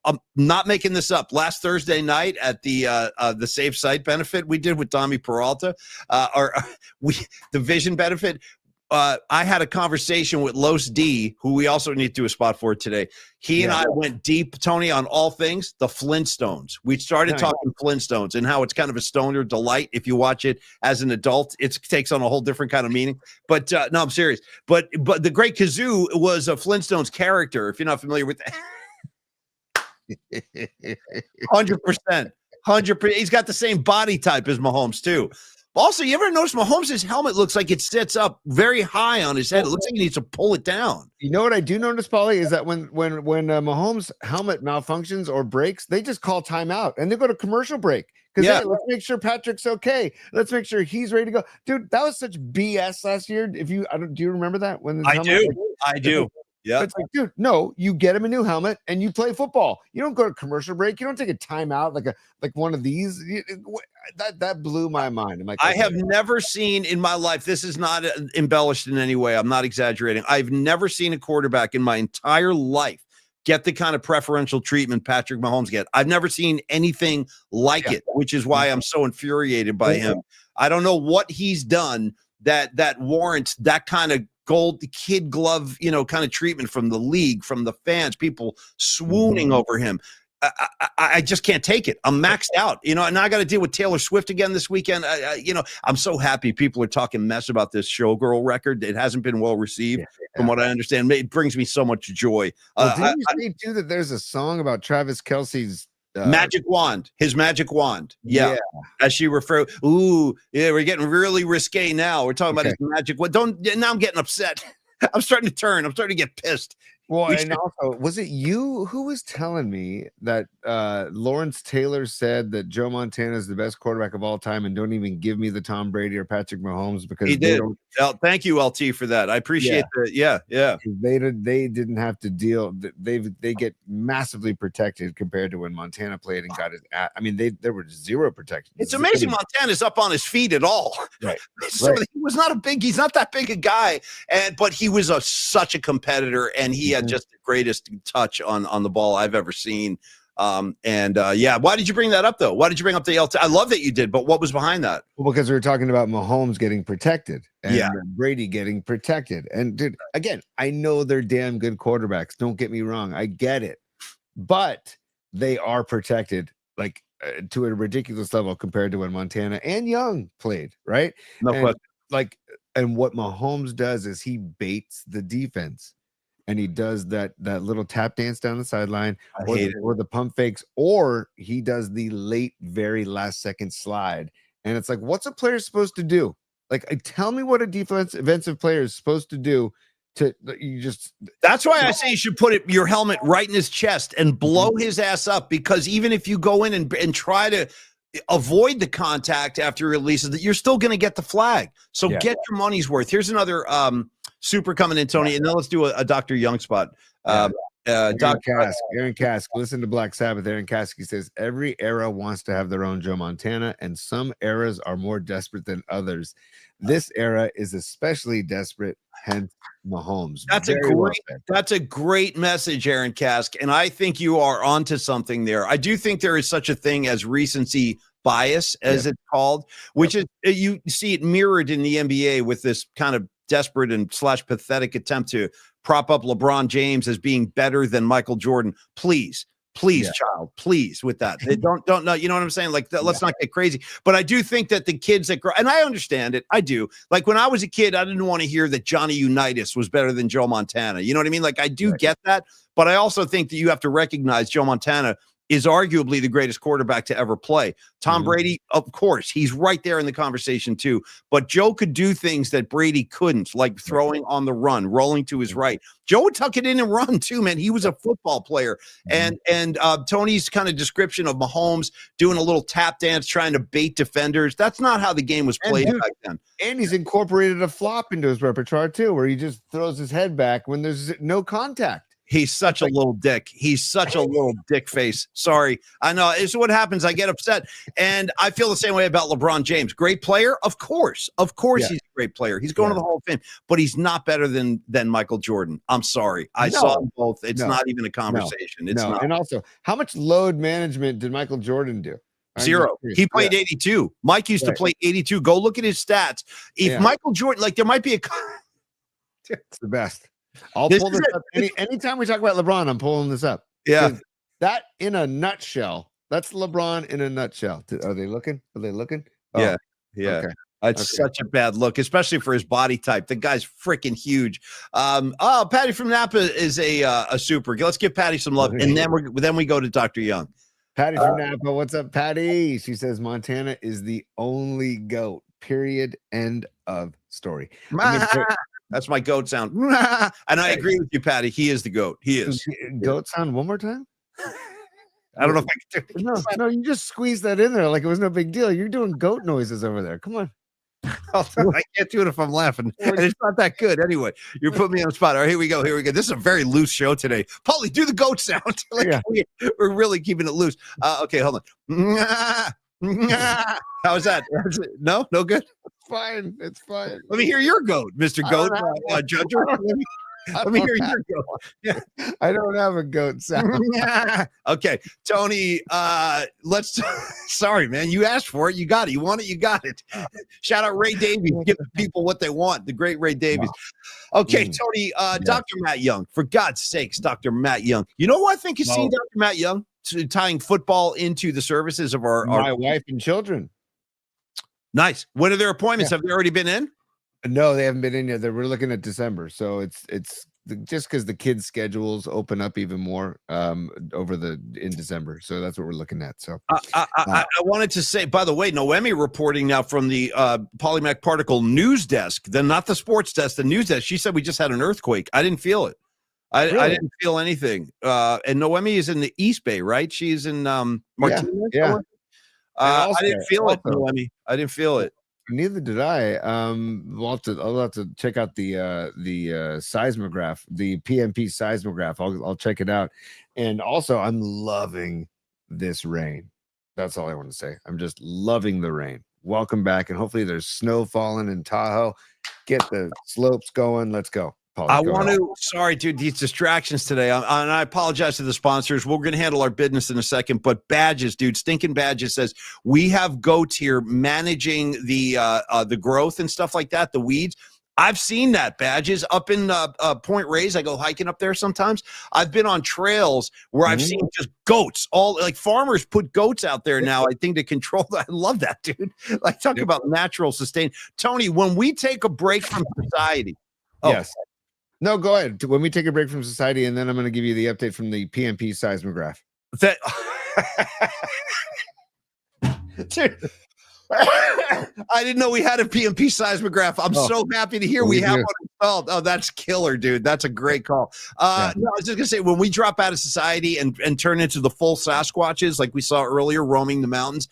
I'm not making this up. Last Thursday night at the Safe Site benefit we did with Tommy Peralta, the Vision benefit. I had a conversation with Los D, who we also need to do a spot for today. He and I went deep, Tony, on all things the Flintstones. We started talking Flintstones and how it's kind of a stoner delight. If you watch it as an adult, it takes on a whole different kind of meaning. But no, I'm serious. But the Great Kazoo was a Flintstones character. If you're not familiar with that, 100%. 100%. He's got the same body type as Mahomes too. Also, you ever notice Mahomes' helmet looks like it sits up very high on his head? It looks like he needs to pull it down. You know what I do notice, Paulie, is that when Mahomes' helmet malfunctions or breaks, they just call timeout and they go to commercial break because hey, let's make sure Patrick's okay. Let's make sure he's ready to go. Dude, that was such BS last year. Do you remember that? When I do. Yeah, it's like, dude, no, you get him a new helmet and you play football. You don't go to commercial break. You don't take a timeout like one of these. That blew my mind. I'm like, I have never seen in my life. This is not embellished in any way. I'm not exaggerating. I've never seen a quarterback in my entire life get the kind of preferential treatment Patrick Mahomes get. I've never seen anything like it, which is why I'm so infuriated by him. I don't know what he's done that warrants that kind of gold kid glove, kind of treatment from the league, from the fans, people swooning over him. I just can't take it. I'm maxed out, and I got to deal with Taylor Swift again this weekend. I'm so happy people are talking mess about this Showgirl record. It hasn't been well received from what I understand. It brings me so much joy. Didn't you say too that there's a song about Travis Kelce's magic wand, his magic wand. Yeah. As she referred. Ooh, yeah, we're getting really risque now. We're talking about his magic wand. Now I'm getting upset. I'm starting to turn. I'm starting to get pissed. Well, and also, was it you who was telling me that Lawrence Taylor said that Joe Montana is the best quarterback of all time, and don't even give me the Tom Brady or Patrick Mahomes because he did. Thank you, LT, for that. I appreciate that. Yeah. They didn't have to deal. They get massively protected compared to when Montana played and got his. I mean, there were zero protection. It's amazing Montana's up on his feet at all. Right. So he was not he's not that big a guy, but he was such a competitor, and he had just the greatest touch on the ball I've ever seen. Why did you bring that up though? Why did you bring up the LT? I love that you did, but what was behind that? Well, because we were talking about Mahomes getting protected and Brady getting protected. And dude, again, I know they're damn good quarterbacks. Don't get me wrong. I get it, but they are protected to a ridiculous level compared to when Montana and Young played, right? No question. And what Mahomes does is he baits the defense. And he does that little tap dance down the sideline or the pump fakes, or he does the late, very last second slide. And it's like, what's a player supposed to do? Tell me what a defensive player is supposed to do That's why I say you should put your helmet right in his chest and blow his ass up, because even if you go in and try to avoid the contact after he releases, you're still going to get the flag. So get your money's worth. Here's another super coming in, Tony, and then let's do a Dr. Young spot. Aaron Kask, listen to Black Sabbath. Aaron Kask says every era wants to have their own Joe Montana, and some eras are more desperate than others. This era is especially desperate, hence Mahomes. That's a great message, Aaron Kask, and I think you are onto something there. I do think there is such a thing as recency bias, as it's called, which is you see it mirrored in the NBA with this kind of desperate and / pathetic attempt to prop up LeBron James as being better than Michael Jordan. Please, child, please, with that. They don't know. You know what I'm saying? Let's not get crazy. But I do think that the kids that grow, and I understand it. I do. When I was a kid, I didn't want to hear that Johnny Unitas was better than Joe Montana. You know what I mean? I do get that. But I also think that you have to recognize Joe Montana is arguably the greatest quarterback to ever play. Tom Brady, of course, he's right there in the conversation too. But Joe could do things that Brady couldn't, like throwing on the run, rolling to his right. Joe would tuck it in and run too, man. He was a football player. And Tony's kind of description of Mahomes doing a little tap dance, trying to bait defenders, that's not how the game was played back then. And he's incorporated a flop into his repertoire too, where he just throws his head back when there's no contact. He's such a little dick. He's such a little dick face. Sorry. I know. It's what happens. I get upset. And I feel the same way about LeBron James. Great player? Of course. He's a great player. He's going to the Hall of Fame. But he's not better than Michael Jordan. I'm sorry. I saw them both. It's not even a conversation. It's not. And also, how much load management did Michael Jordan do? Zero. He played 82. Mike used to play 82. Go look at his stats. If Michael Jordan, there might be It's the best. I'll This pull is this up. Anytime we talk about LeBron, I'm pulling this up. Yeah. 'Cause that in a nutshell. That's LeBron in a nutshell. Are they looking? Are they looking? Oh, Yeah. Yeah. okay. It's such a bad look, especially for his body type. The guy's freaking huge. Patty from Napa is a super. Let's give Patty some love, and then we go to Dr. Young. Patty from Napa. What's up, Patty? She says Montana is the only goat. Period. End of story. That's my goat sound. And I agree with you, Patty. He is the goat. He is. Goat sound one more time? I don't know if I can do it. No, you just squeezed that in there like it was no big deal. You're doing goat noises over there. Come on. I can't do it if I'm laughing. And it's not that good. Anyway, you're putting me on the spot. All right, here we go. This is a very loose show today. Paulie, do the goat sound. We're really keeping it loose. Okay, hold on. How is that? No good? Fine. It's fine. Let me hear your goat, Mr. Goat Judger. Let me hear your goat. Yeah. I don't have a goat sound. Okay, Tony, sorry, man. You asked for it. You got it. You want it. You got it. Shout out Ray Davies. Give the people what they want. The great Ray Davies. Okay, Tony, Dr. Matt Young. For God's sakes, Dr. Matt Young. You know what I think is seeing Dr. Matt Young tying football into the services of our wife and children. Nice. When are their appointments? Have they already been in? No, they haven't been in yet. We're looking at December, so it's just because the kids' schedules open up even more in December. So that's what we're looking at. So I wanted to say, by the way, Noemi reporting now from the Polymac Particle news desk, then not the sports desk, the news desk. She said we just had an earthquake. I didn't feel it. I didn't feel anything. And Noemi is in the East Bay, right? She's in Martinez. Yeah. I didn't feel it, Noemi. I didn't feel it. Neither did I. I'll have to check out the seismograph, the PMP seismograph. I'll check it out. And also, I'm loving this rain. That's all I want to say. I'm just loving the rain. Welcome back, and hopefully there's snow falling in Tahoe. Get the slopes going. Let's go. Sorry, dude, these distractions today. And I apologize to the sponsors. We're going to handle our business in a second. But Badges, dude, Stinking Badges says we have goats here managing the growth and stuff like that, the weeds. I've seen that, Badges, up in Point Reyes. I go hiking up there sometimes. I've been on trails where I've seen just goats. All like farmers put goats out there now, I think, to control that. I love that, dude. Like, talk about natural sustain. Tony, when we take a break from society. Yes. No, go ahead. When we take a break from society, and then I'm going to give you the update from the PMP seismograph. Dude, I didn't know we had a PMP seismograph. I'm so happy to hear we have one installed. Oh, that's killer, dude. That's a great call. No, I was just going to say, when we drop out of society and turn into the full Sasquatches, like we saw earlier, roaming the mountains,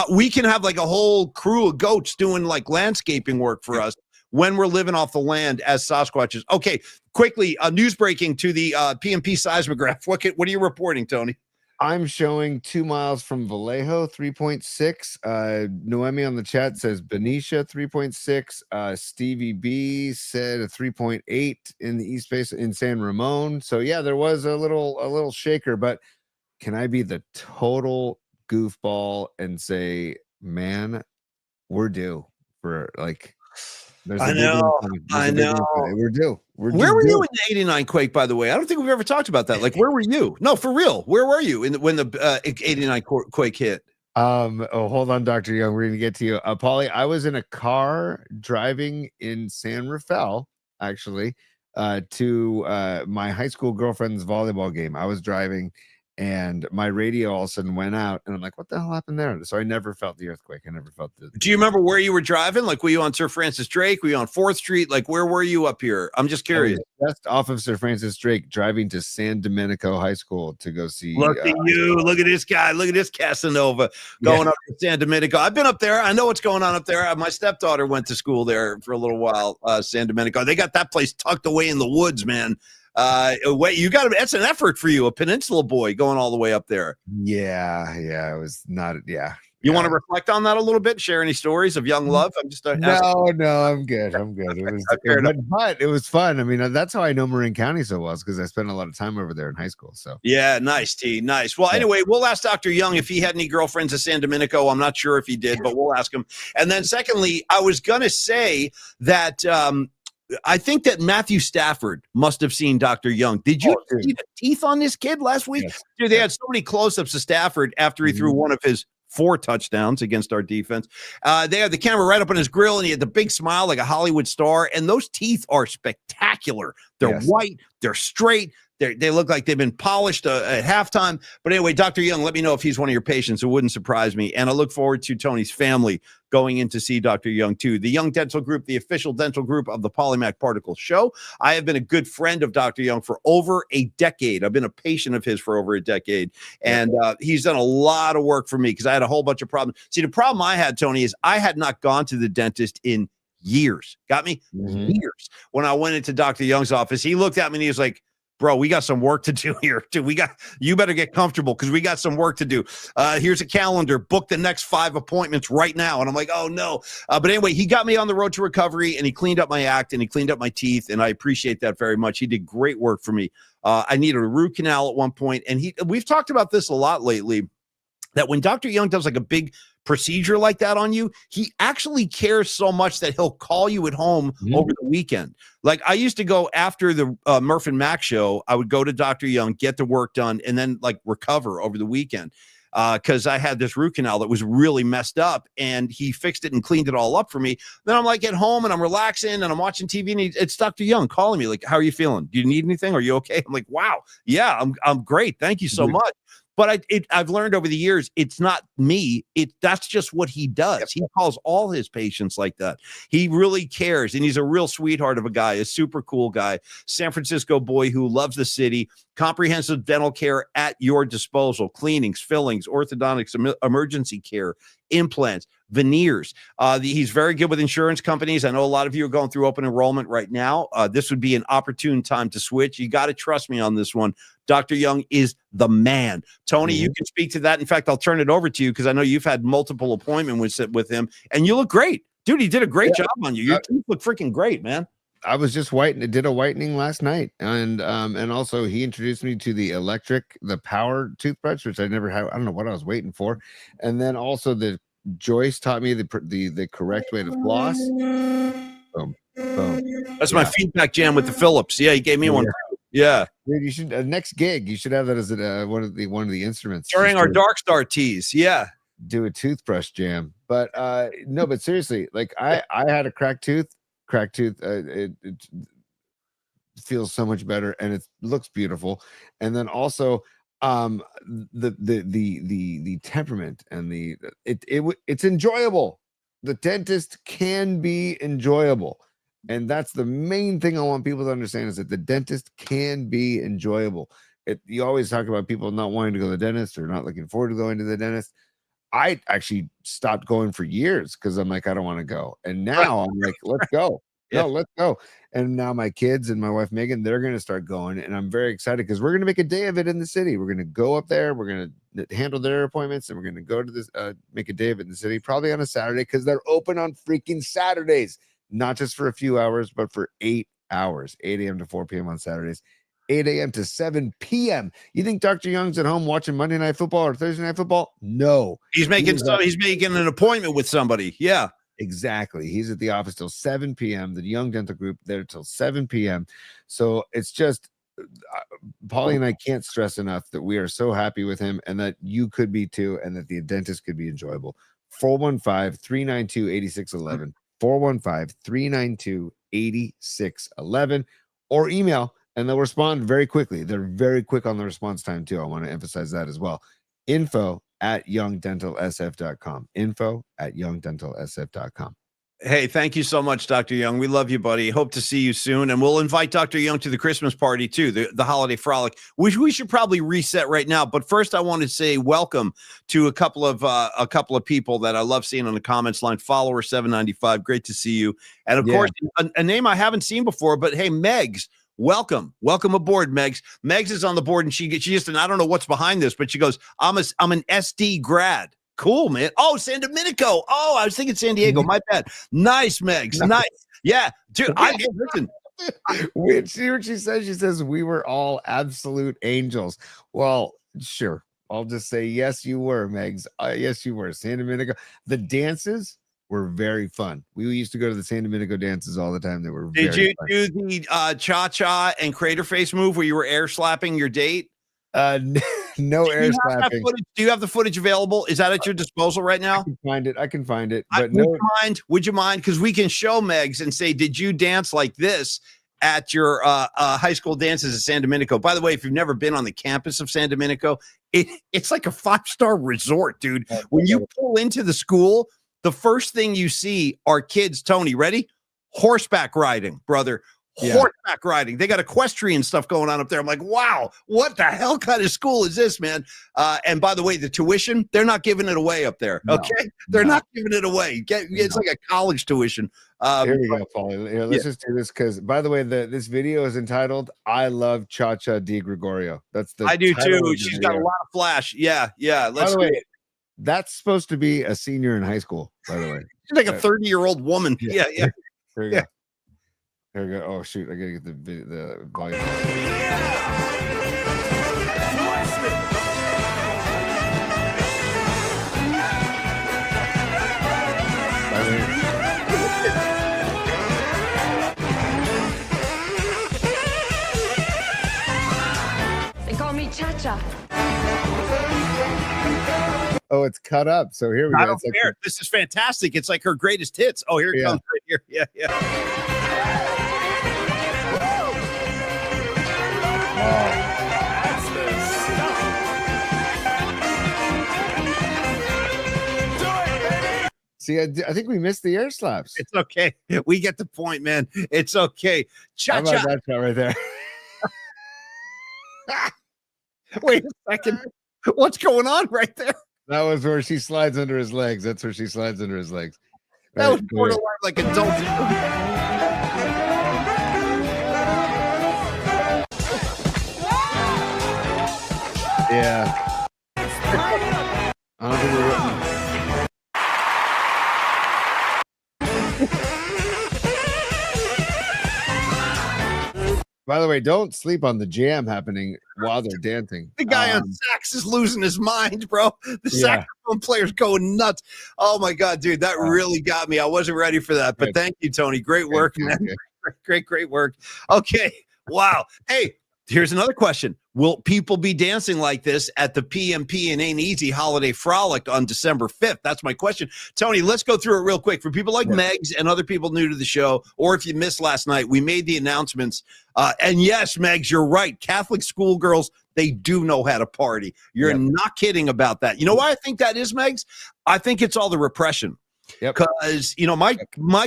we can have like a whole crew of goats doing like landscaping work for us when we're living off the land as Sasquatches. Okay, quickly, news breaking to the PMP seismograph. What are you reporting, Tony? I'm showing 2 miles from Vallejo, 3.6. Noemi on the chat says Benicia, 3.6. Stevie B said a 3.8 in the East Bay in San Ramon. So yeah, there was a little shaker, but can I be the total goofball and say, man, we're due for like... I know. We're due. Where were you in the 89 quake, by the way? I don't think we've ever talked about that. Like, where were you? No, for real. Where were you when the 89 quake hit? Hold on, Dr. Young. We're going to get to you. Paulie, I was in a car driving in San Rafael, actually, to my high school girlfriend's volleyball game. I was driving, and my radio all of a sudden went out, and I'm like, what the hell happened there? So I never felt the earthquake. I never felt the... Do you remember where you were driving? Like, were you on Sir Francis Drake? Were you on 4th Street? Like, where were you up here? I'm just curious. Just off of Sir Francis Drake, driving to San Domenico High School to go see... Look at you. Look at this guy. Look at this Casanova going up to San Domenico. I've been up there. I know what's going on up there. My stepdaughter went to school there for a little while, San Domenico. They got that place tucked away in the woods, man. You got to, that's an effort for you, a peninsula boy going all the way up there. Yeah, it was not. You want to reflect on that a little bit? Share any stories of young love? I'm just no, I'm good. But it was fun. I mean, that's how I know Marin County so well, because I spent a lot of time over there in high school. So yeah, nice, T, nice. Well, anyway, we'll ask Dr. Young if he had any girlfriends at San Domenico. I'm not sure if he did, but we'll ask him. And then secondly, I was gonna say that I think that Matthew Stafford must have seen Dr. Young. Did you see the teeth on this kid last week? Yes. Dude, they had so many close-ups of Stafford after he threw one of his 4 touchdowns against our defense. They had the camera right up on his grill, and he had the big smile like a Hollywood star. And those teeth are spectacular. They're white. They're straight. They look like they've been polished at halftime. But anyway, Dr. Young, let me know if he's one of your patients. It wouldn't surprise me. And I look forward to Tony's family going in to see Dr. Young, too. The Young Dental Group, the official dental group of the Polymac Particle Show. I have been a good friend of Dr. Young for over a decade. I've been a patient of his for over a decade. And he's done a lot of work for me because I had a whole bunch of problems. See, the problem I had, Tony, is I had not gone to the dentist in years. Got me? Years. When I went into Dr. Young's office, he looked at me and he was like, bro, we got some work to do here. Dude, you better get comfortable because we got some work to do. Here's a calendar. Book the next 5 appointments right now. And I'm like, oh, no. But anyway, he got me on the road to recovery, and he cleaned up my act, and he cleaned up my teeth, and I appreciate that very much. He did great work for me. I needed a root canal at one point, and we've talked about this a lot lately, that when Dr. Young does like a big procedure like that on you, he actually cares so much that he'll call you at home over the weekend. Like I used to go after the Murph and Mac show, I would go to Dr. Young, get the work done, and then like recover over the weekend. Because I had this root canal that was really messed up, and he fixed it and cleaned it all up for me. Then I'm like at home and I'm relaxing and I'm watching TV, and it's Dr. Young calling me like, how are you feeling? Do you need anything? Are you okay? I'm like, wow. Yeah, I'm great. Thank you so much. But I've learned over the years, it's not me. That's just what he does. He calls all his patients like that. He really cares, and he's a real sweetheart of a guy, a super cool guy, San Francisco boy who loves the city. Comprehensive dental care at your disposal: cleanings, fillings, orthodontics, emergency care, implants, veneers. He's very good with insurance companies. I know a lot of you are going through open enrollment right now. This would be an opportune time to switch. You got to trust me on this one. Dr. Young is the man. Tony, you can speak to that. In fact, I'll turn it over to you because I know you've had multiple appointments with him, and you look great. Dude, he did a great job on you. Your teeth look freaking great, man. I was just did a whitening last night, and also he introduced me to the power toothbrush, which I never had. I don't know what I was waiting for, and then also Joyce taught me the correct way to floss. Boom. That's my feedback jam with the Phillips. Yeah, he gave me one. Yeah, dude, you should next gig. You should have that as one of the instruments during our Dark Star teas. Yeah, do a toothbrush jam. But no, but seriously, like I had a cracked tooth. It feels so much better, and it looks beautiful. And then also the temperament and it's enjoyable. The dentist can be enjoyable, and that's the main thing I want people to understand, is that the dentist can be enjoyable. You always talk about people not wanting to go to the dentist or not looking forward to going to the dentist. I actually stopped going for years because I'm like, I don't want to go. And now I'm like, let's go. No, let's go. And now my kids and my wife, Megan, they're going to start going. And I'm very excited because we're going to make a day of it in the city. We're going to go up there. We're going to handle their appointments, and we're going to go to this, make a day of it in the city, probably on a Saturday, because they're open on freaking Saturdays, not just for a few hours, but for 8 hours, 8 a.m. to 4 p.m. on Saturdays. 8 a.m. to 7 p.m. You think Dr. Young's at home watching Monday Night Football or Thursday Night Football? No. He's making an appointment with somebody. Yeah. Exactly. He's at the office till 7 p.m. The Young Dental Group there till 7 p.m. So it's just, Polly and I can't stress enough that we are so happy with him, and that you could be too, and that the dentist could be enjoyable. 415-392-8611. 415-392-8611. Or email, and they'll respond very quickly. They're very quick on the response time too. I want to emphasize that as well. info@youngdentalsf.com. info@youngdentalsf.com. Hey, thank you so much, Dr. Young. We love you, buddy. Hope to see you soon. And we'll invite Dr. Young to the Christmas party too, the holiday frolic, which we should probably reset right now. But first, I want to say welcome to a couple of people that I love seeing on the comments line. Follower 795, great to see you. And of course, a name I haven't seen before, but hey, Megs. Welcome aboard, Megs. Megs is on the board, and she just, and I don't know what's behind this, but she goes, I'm an SD grad. Cool, man. Oh, San Domenico. Oh, I was thinking San Diego. My bad. Nice, Megs. Nice. Yeah, dude. Listen. See what she says? She says we were all absolute angels. Well, sure. I'll just say yes, you were, Megs. Yes, you were. San Domenico. The dances were very fun. We used to go to the San Domenico dances all the time. They were Did you fun. do the cha-cha and crater face move where you were air slapping your date? No air slapping. Do you have the footage available? Is that at your disposal right now? I can find it. But no. Would you mind? Because we can show Megs and say, did you dance like this at your high school dances at San Domenico? By the way, if you've never been on the campus of San Domenico, it's like a 5-star resort, dude. When you pull into the school, the first thing you see are kids, Tony, ready? Horseback riding, brother. Horseback riding. They got equestrian stuff going on up there. I'm like, wow, what the hell kind of school is this, man? And by the way, the tuition, they're not giving it away up there. Okay. They're not giving it away. It's like a college tuition. Here we go, Paul. Here, let's just do this because, by the way, this video is entitled "I Love Cha Cha Di Gregorio." That's the I do too. She's got a lot of flash. Yeah. By the way, that's supposed to be a senior in high school. By the way, she's like a 30-year-old woman. Yeah. Here we go. Here we go. Oh shoot! I gotta get the volume. They call me Cha-Cha. Oh, it's cut up. So here we go. This is fantastic. It's like her greatest hits. Oh, here it comes right here. Yeah. That's the stuff. Do it, baby. See, I think we missed the air slaps. It's okay. We get the point, man. It's okay. How about that shot right there? Wait a second. What's going on right there? That was where she slides under his legs. That's where she slides under his legs. That was borderline like adult. Yeah. I don't think By the way, don't sleep on the jam happening while they're dancing. The guy on sax is losing his mind, bro. The saxophone player's going nuts. Oh my God, dude, that really got me. I wasn't ready for that, but thank you, Tony. Great work, man. Great work. Okay. Wow. Hey, here's another question. Will people be dancing like this at the PMP and Ain't Easy Holiday Frolic on December 5th? That's my question. Tony, let's go through it real quick. For people like Megs and other people new to the show, or if you missed last night, we made the announcements. And yes, Megs, you're right. Catholic schoolgirls, they do know how to party. You're not kidding about that. You know why I think that is, Megs? I think it's all the repression. Because, you know, my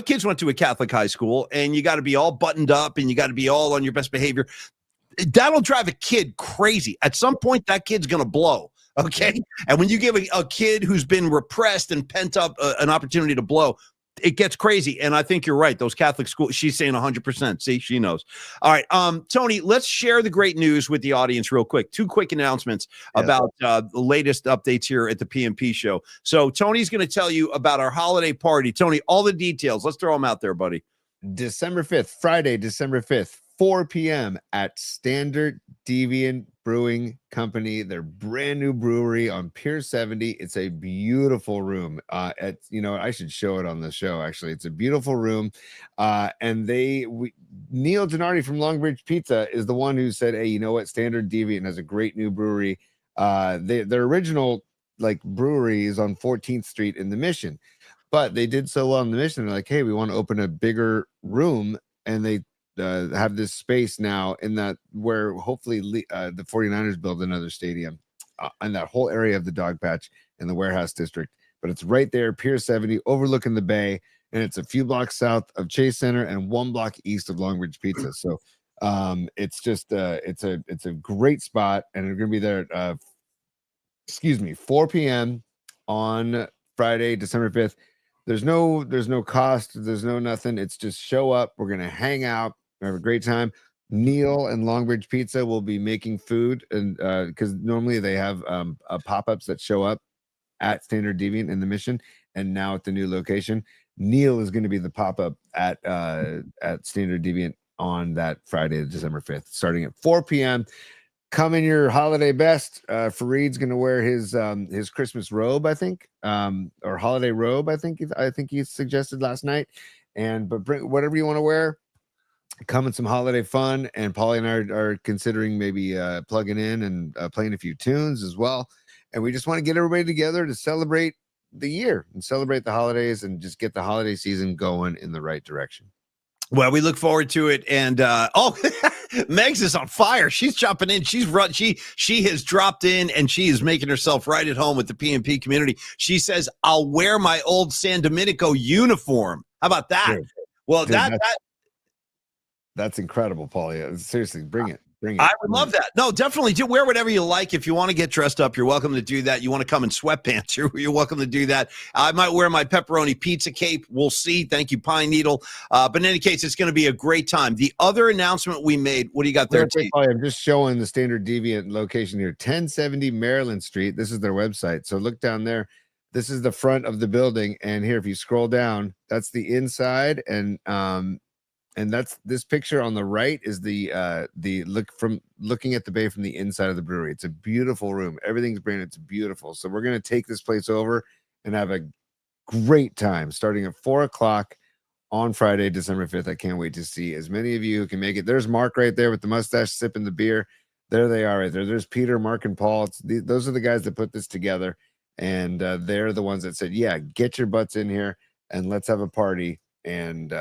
kids went to a Catholic high school, and you got to be all buttoned up and you got to be all on your best behavior. That'll drive a kid crazy. At some point, that kid's going to blow. Okay. And when you give a kid who's been repressed and pent up an opportunity to blow, it gets crazy. And I think you're right. Those Catholic schools, she's saying 100%. See, she knows. All right. Tony, let's share the great news with the audience real quick. 2 quick announcements about the latest updates here at the PMP show. So Tony's going to tell you about our holiday party. Tony, all the details. Let's throw them out there, buddy. December 5th, Friday, December 5th. 4 p.m. at Standard Deviant Brewing Company, their brand new brewery on Pier 70. It's a beautiful room. I should show it on the show. Actually, it's a beautiful room. And Neil Gennardi from Longbridge Pizza is the one who said, "Hey, you know what? Standard Deviant has a great new brewery. Their original brewery is on 14th Street in the Mission, but they did so well in the Mission. They're like, hey, we want to open a bigger room, and they have this space now in that where hopefully the 49ers build another stadium and that whole area of the dog patch in the warehouse district. But it's right there, Pier 70, overlooking the bay, and it's a few blocks south of Chase Center and 1 block east of Longbridge Pizza. So it's just it's a great spot, and we're gonna be there at 4 p.m. on Friday, December 5th. There's no cost, there's no nothing. It's just show up. We're gonna hang out, have a great time. Neil and Longbridge Pizza will be making food, and because normally they have pop-ups that show up at Standard Deviant in the Mission, and now at the new location, Neil is going to be the pop-up at Standard Deviant on that Friday, December 5th, starting at 4 p.m. come in your holiday best. Fareed's going to wear his Christmas robe, I think, or holiday robe. I think he suggested last night. But bring whatever you want to wear. Come in some holiday fun. And Paulie and I are considering maybe plugging in and playing a few tunes as well. And we just want to get everybody together to celebrate the year and celebrate the holidays and just get the holiday season going in the right direction. Well, we look forward to it. And Megs is on fire. She's jumping in. She's run. She has dropped in and she is making herself right at home with the PMP community. She says, "I'll wear my old San Domenico uniform." How about that? Dude, well, dude, that's incredible, Paulie. Seriously, bring it. I would love that. No, definitely do wear whatever you like. If you want to get dressed up, you're welcome to do that. You want to come in sweatpants, you're welcome to do that. I might wear my pepperoni pizza cape. We'll see. Thank you, Pine Needle. But in any case, it's going to be a great time. The other announcement we made, what do you got there, T? I'm just showing the Standard Deviant location here, 1070 Maryland Street. This is their website. So look down there. This is the front of the building. And here, if you scroll down, that's the inside. And that's this picture on the right is the look from looking at the bay from the inside of the brewery. It's a beautiful room. Everything's brand new. It's beautiful. So we're going to take this place over and have a great time starting at 4:00 on Friday, December 5th. I can't wait to see as many of you who can make it. There's Mark right there with the mustache sipping the beer. There they are right there. There's Peter, Mark, and Paul. Those are the guys that put this together. And they're the ones that said, yeah, get your butts in here and let's have a party. And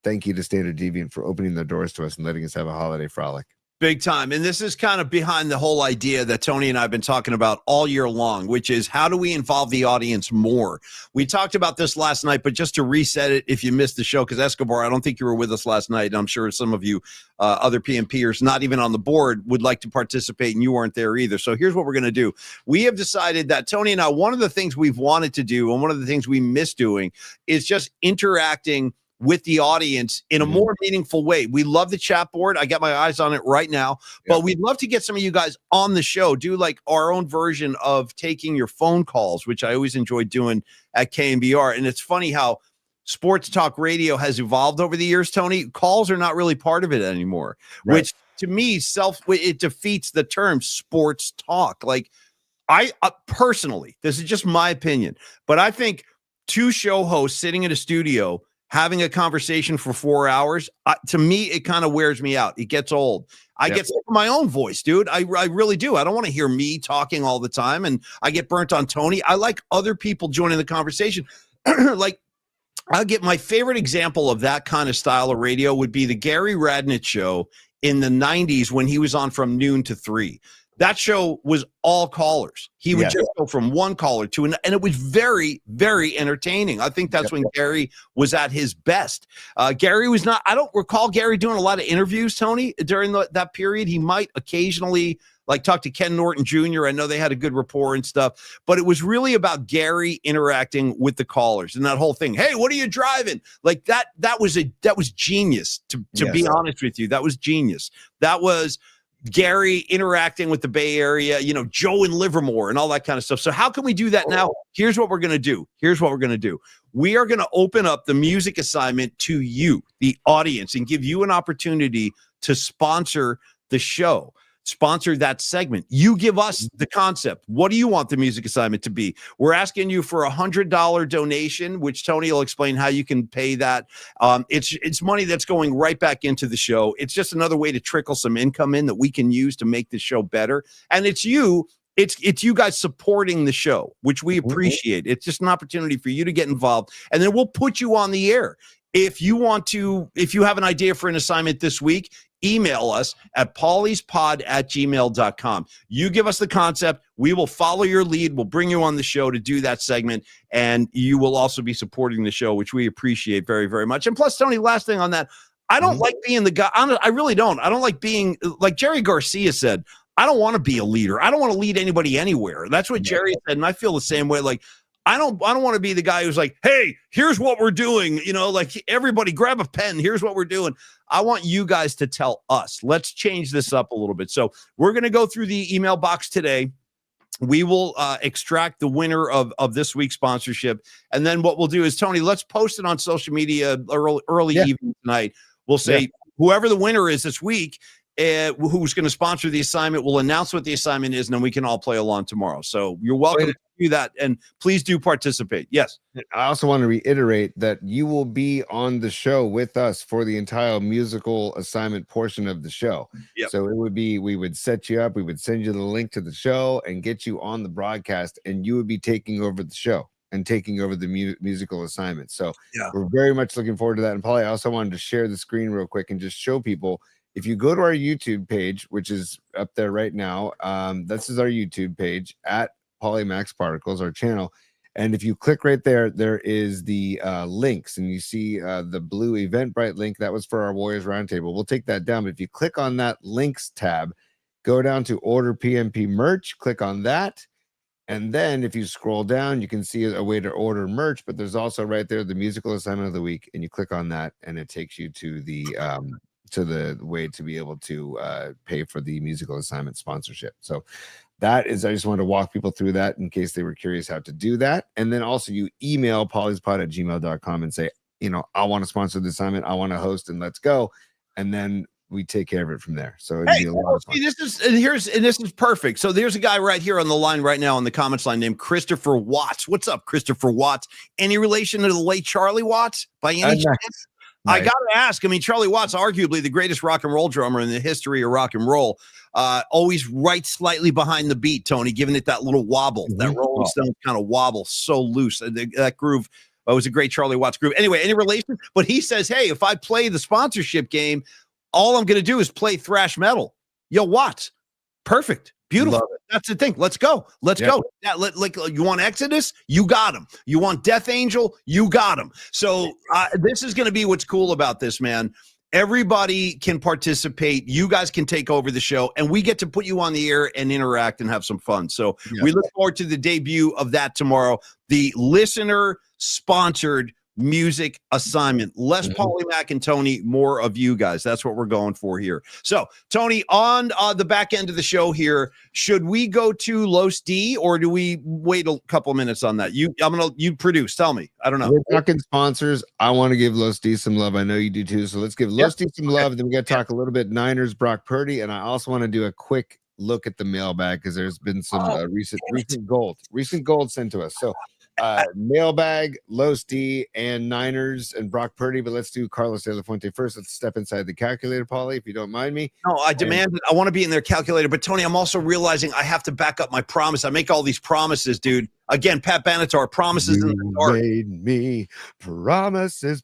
thank you to Standard Deviant for opening the doors to us and letting us have a holiday frolic. Big time. And this is kind of behind the whole idea that Tony and I have been talking about all year long, which is how do we involve the audience more? We talked about this last night, but just to reset it, if you missed the show, because Escobar, I don't think you were with us last night. And I'm sure some of you other PMPers, not even on the board, would like to participate, and you weren't there either. So here's what we're going to do. We have decided that Tony and I, one of the things we've wanted to do and one of the things we miss doing is just interacting with the audience in a more meaningful way. We love the chat board. I got my eyes on it right now, but we'd love to get some of you guys on the show, do like our own version of taking your phone calls, which I always enjoy doing at KMBR. And it's funny how sports talk radio has evolved over the years, Tony. Calls are not really part of it anymore, which to me, it defeats the term sports talk. Like I personally, this is just my opinion, but I think two show hosts sitting in a studio having a conversation for 4 hours, to me, it kind of wears me out. It gets old. I get sick of my own voice, dude. I really do. I don't want to hear me talking all the time, and I get burnt on Tony. I like other people joining the conversation. Like, I'll get my favorite example of that kind of style of radio would be the Gary Radnich show in the 90s when he was on from noon to 3. That show was all callers. He would just go from one caller to another, and it was very, very entertaining. I think that's when Gary was at his best. Gary was not, I don't recall Gary doing a lot of interviews, Tony, during that period. He might occasionally like talk to Ken Norton Jr. I know they had a good rapport and stuff, but it was really about Gary interacting with the callers and that whole thing. Hey, what are you driving? Like that was genius to be honest with you. That was genius. That was Gary interacting with the Bay Area, you know, Joe and Livermore and all that kind of stuff. So how can we do that now? Here's what we're going to do. We are going to open up the music assignment to you, the audience, and give you an opportunity to sponsor the show. Sponsor that segment. You give us the concept. What do you want the music assignment to be? We're asking you for $100 donation, which Tony will explain how you can pay that. It's money that's going right back into the show. It's just another way to trickle some income in that we can use to make the show better. And it's you guys supporting the show, which we appreciate. It's just an opportunity for you to get involved, and then we'll put you on the air. If you have an idea for an assignment this week, email us at pauliespod@gmail.com. You give us the concept. We will follow your lead. We'll bring you on the show to do that segment, and you will also be supporting the show, which we appreciate very, very much. And plus, Tony, last thing on that, I don't like being the guy. I really don't. I don't like being, like Jerry Garcia said, I don't want to be a leader. I don't want to lead anybody anywhere. That's what Jerry said, and I feel the same way. Like, I don't want to be the guy who's like, hey, here's what we're doing. You know, like everybody grab a pen. Here's what we're doing. I want you guys to tell us. Let's change this up a little bit. So we're going to go through the email box today. We will extract the winner of this week's sponsorship. And then what we'll do is, Tony, let's post it on social media early evening tonight. We'll say whoever the winner is this week, who's going to sponsor the assignment. We'll announce what the assignment is, and then we can all play along tomorrow. So you're welcome to do that, and please do participate. Yes. I also want to reiterate that you will be on the show with us for the entire musical assignment portion of the show. Yep. So it would be, we would set you up, we would send you the link to the show and get you on the broadcast, and you would be taking over the show and taking over the musical assignment. So we're very much looking forward to that. And Paulie, I also wanted to share the screen real quick and just show people, if you go to our YouTube page, which is up there right now, this is our YouTube page at Polymax Particles, our channel. And if you click right there, there is the links, and you see the blue Eventbrite link. That was for our Warriors Roundtable. We'll take that down. But if you click on that links tab, go down to order PMP merch, click on that. And then if you scroll down, you can see a way to order merch, but there's also right there the musical assignment of the week. And you click on that, and it takes you to the way to be able to pay for the musical assignment sponsorship. So that is, I just wanted to walk people through that in case they were curious how to do that. And then also you email polyspod@gmail.com and say, I want to sponsor the assignment, I want to host, and let's go. And then we take care of it from there. So it'd be a lot of fun. This is perfect. So there's a guy right here on the line right now on the comments line named Christopher Watts. What's up, Christopher Watts? Any relation to the late Charlie Watts by any chance? Nice. I got to ask. I mean, Charlie Watts, arguably the greatest rock and roll drummer in the history of rock and roll, always right slightly behind the beat, Tony, giving it that little wobble, that Rolling Stones kind of wobble, so loose. That groove was a great Charlie Watts groove. Anyway, any relation? But he says, hey, if I play the sponsorship game, all I'm going to do is play thrash metal. Yo, Watts, perfect. Beautiful. That's the thing. Let's go. Let's go. Like you want Exodus? You got him. You want Death Angel? You got him. So this is going to be what's cool about this, man. Everybody can participate. You guys can take over the show, and we get to put you on the air and interact and have some fun. So we look forward to the debut of that tomorrow. The listener-sponsored music assignment. Less Polymac and Tony, more of you guys. That's what we're going for here. So, Tony, on the back end of the show here, should we go to Los D, or do we wait a couple minutes on that? You produce. Tell me. I don't know. We're talking sponsors. I want to give Los D some love. I know you do too. So let's give Los D some love. Then we got to talk a little bit Niners, Brock Purdy, and I also want to do a quick look at the mailbag because there's been some recent gold sent to us. So. Mailbag, Los D, and Niners and Brock Purdy, but let's do Carlos De La Fuente first. Let's step inside the calculator, Paulie, if you don't mind me. No, I demand it. I want to be in their calculator, but Tony, I'm also realizing I have to back up my promise. I make all these promises, dude. Again, Pat Benatar, promises in the dark. Made me promises.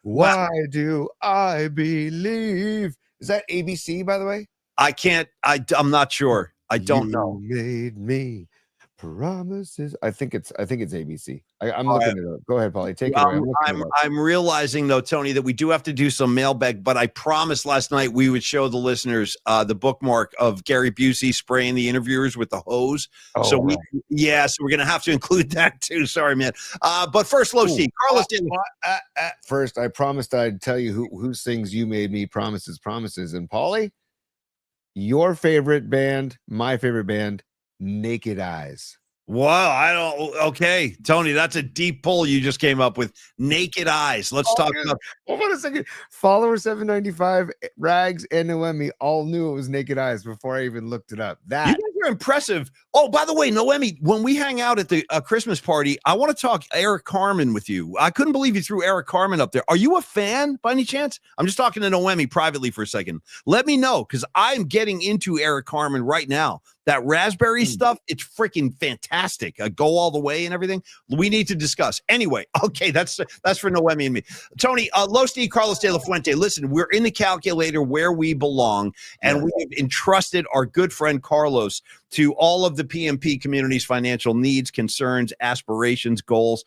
Why do I believe? Is that ABC, by the way? I'm not sure. I don't know. Made me promises. I think it's ABC. I'm looking it up. Go ahead, Paulie. Take it away. I'm realizing though, Tony, that we do have to do some mailbag, but I promised last night we would show the listeners the bookmark of Gary Busey spraying the interviewers with the hose. So we're gonna have to include that too. Sorry, man. But first, Los D. Carlos did. First, I promised I'd tell you who sings "You Made Me," promises, and Paulie, your favorite band, my favorite band, Naked Eyes. Wow, okay, Tony, that's a deep pull you just came up with. Naked Eyes. Let's talk about. Hold on a second. Follower 795, Rags, and Noemi all knew it was Naked Eyes before I even looked it up. You guys are impressive. Oh, by the way, Noemi, when we hang out at the Christmas party, I want to talk Eric Carmen with you. I couldn't believe you threw Eric Carmen up there. Are you a fan by any chance? I'm just talking to Noemi privately for a second. Let me know, because I'm getting into Eric Carmen right now. That raspberry stuff, it's freaking fantastic. Go all the way and everything. We need to discuss. Anyway, okay, that's for Noemi and me. Tony, Los D, Carlos De La Fuente, listen, we're in the calculator where we belong, and we've entrusted our good friend Carlos to all of the PMP community's financial needs, concerns, aspirations, goals.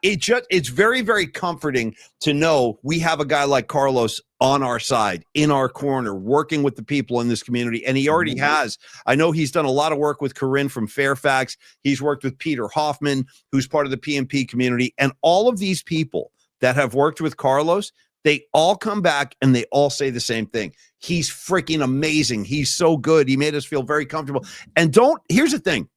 It's very, very comforting to know we have a guy like Carlos on our side, in our corner, working with the people in this community. And he already has. I know he's done a lot of work with Corinne from Fairfax. He's worked with Peter Hoffman, who's part of the PMP community. And all of these people that have worked with Carlos, they all come back and they all say the same thing. He's freaking amazing. He's so good. He made us feel very comfortable. And here's the thing.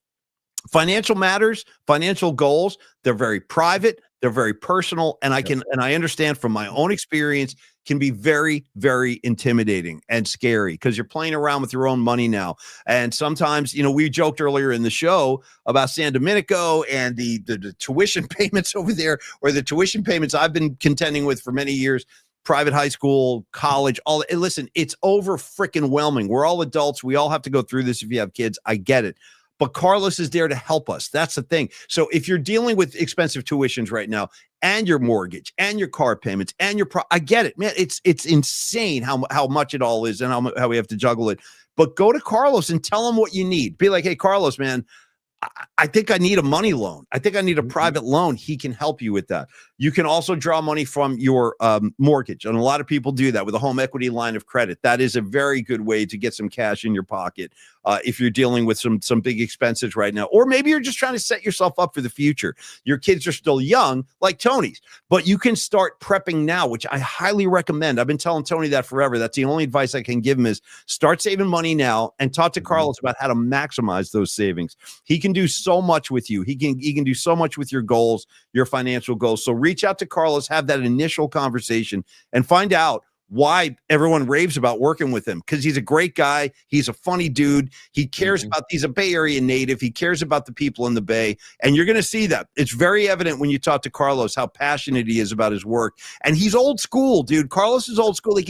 Financial matters, financial goals, they're very private, they're very personal, and I understand from my own experience, can be very, very intimidating and scary because you're playing around with your own money now. And sometimes, we joked earlier in the show about San Domenico and the tuition payments over there, or the tuition payments I've been contending with for many years. Private high school, college, listen, it's over freaking whelming. We're all adults. We all have to go through this if you have kids. I get it. But Carlos is there to help us. That's the thing. So if you're dealing with expensive tuitions right now, and your mortgage and your car payments and I get it, man. It's insane how much it all is and how we have to juggle it. But go to Carlos and tell him what you need. Be like, hey, Carlos, man, I think I need a money loan. I think I need a private loan. He can help you with that. You can also draw money from your mortgage. And a lot of people do that with a home equity line of credit. That is a very good way to get some cash in your pocket if you're dealing with some big expenses right now. Or maybe you're just trying to set yourself up for the future. Your kids are still young, like Tony's, but you can start prepping now, which I highly recommend. I've been telling Tony that forever. That's the only advice I can give him is start saving money now and talk to Carlos about how to maximize those savings. He can do so much with you. He can do so much with your goals, your financial goals. So reach out to Carlos, have that initial conversation, and find out why everyone raves about working with him. Because he's a great guy. He's a funny dude. He cares about, he's a Bay Area native. He cares about the people in the Bay. And you're going to see that. It's very evident when you talk to Carlos how passionate he is about his work. And he's old school, dude. Carlos is old school. Like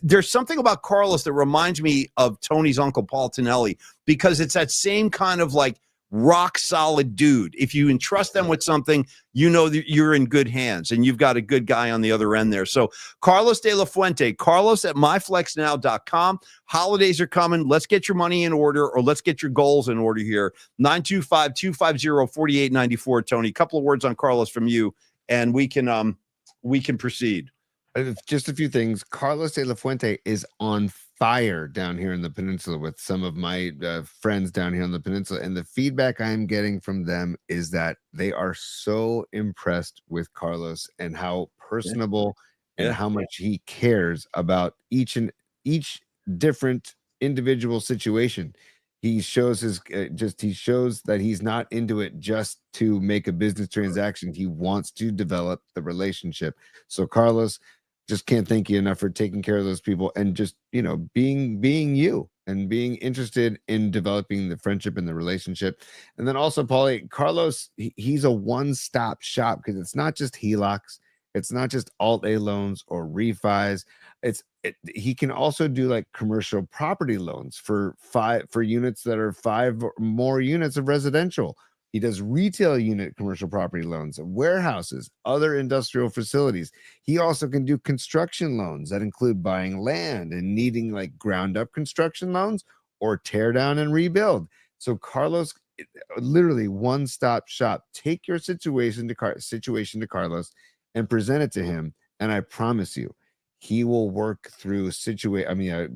there's something about Carlos that reminds me of Tony's uncle, Paul Tonelli, because it's that same kind of like rock solid dude. If you entrust them with something, you know that you're in good hands and you've got a good guy on the other end there. So Carlos De La Fuente, Carlos at myflexnow.com. Holidays are coming. Let's get your money in order, or let's get your goals in order here. 925-250-4894. Tony, a couple of words on Carlos from you, and we can proceed. Just a few things. Carlos De La Fuente is on fire down here in the peninsula with some of my friends down here on the peninsula, and the feedback I'm getting from them is that they are so impressed with Carlos and how personable and how much he cares about each different individual situation. He shows he shows that he's not into it just to make a business transaction. He wants to develop the relationship. So Carlos, just can't thank you enough for taking care of those people and just, being you and being interested in developing the friendship and the relationship. And then also, Paulie, Carlos, he's a one-stop shop because it's not just HELOCs. It's not just Alt-A loans or refis. He can also do like commercial property loans for units that are 5 or more units of residential. He does retail unit commercial property loans, warehouses, other industrial facilities. He also can do construction loans that include buying land and needing like ground up construction loans or tear down and rebuild. So Carlos, literally one-stop shop. Take your situation to Carlos and present it to him. And I promise you, he will work through scenarios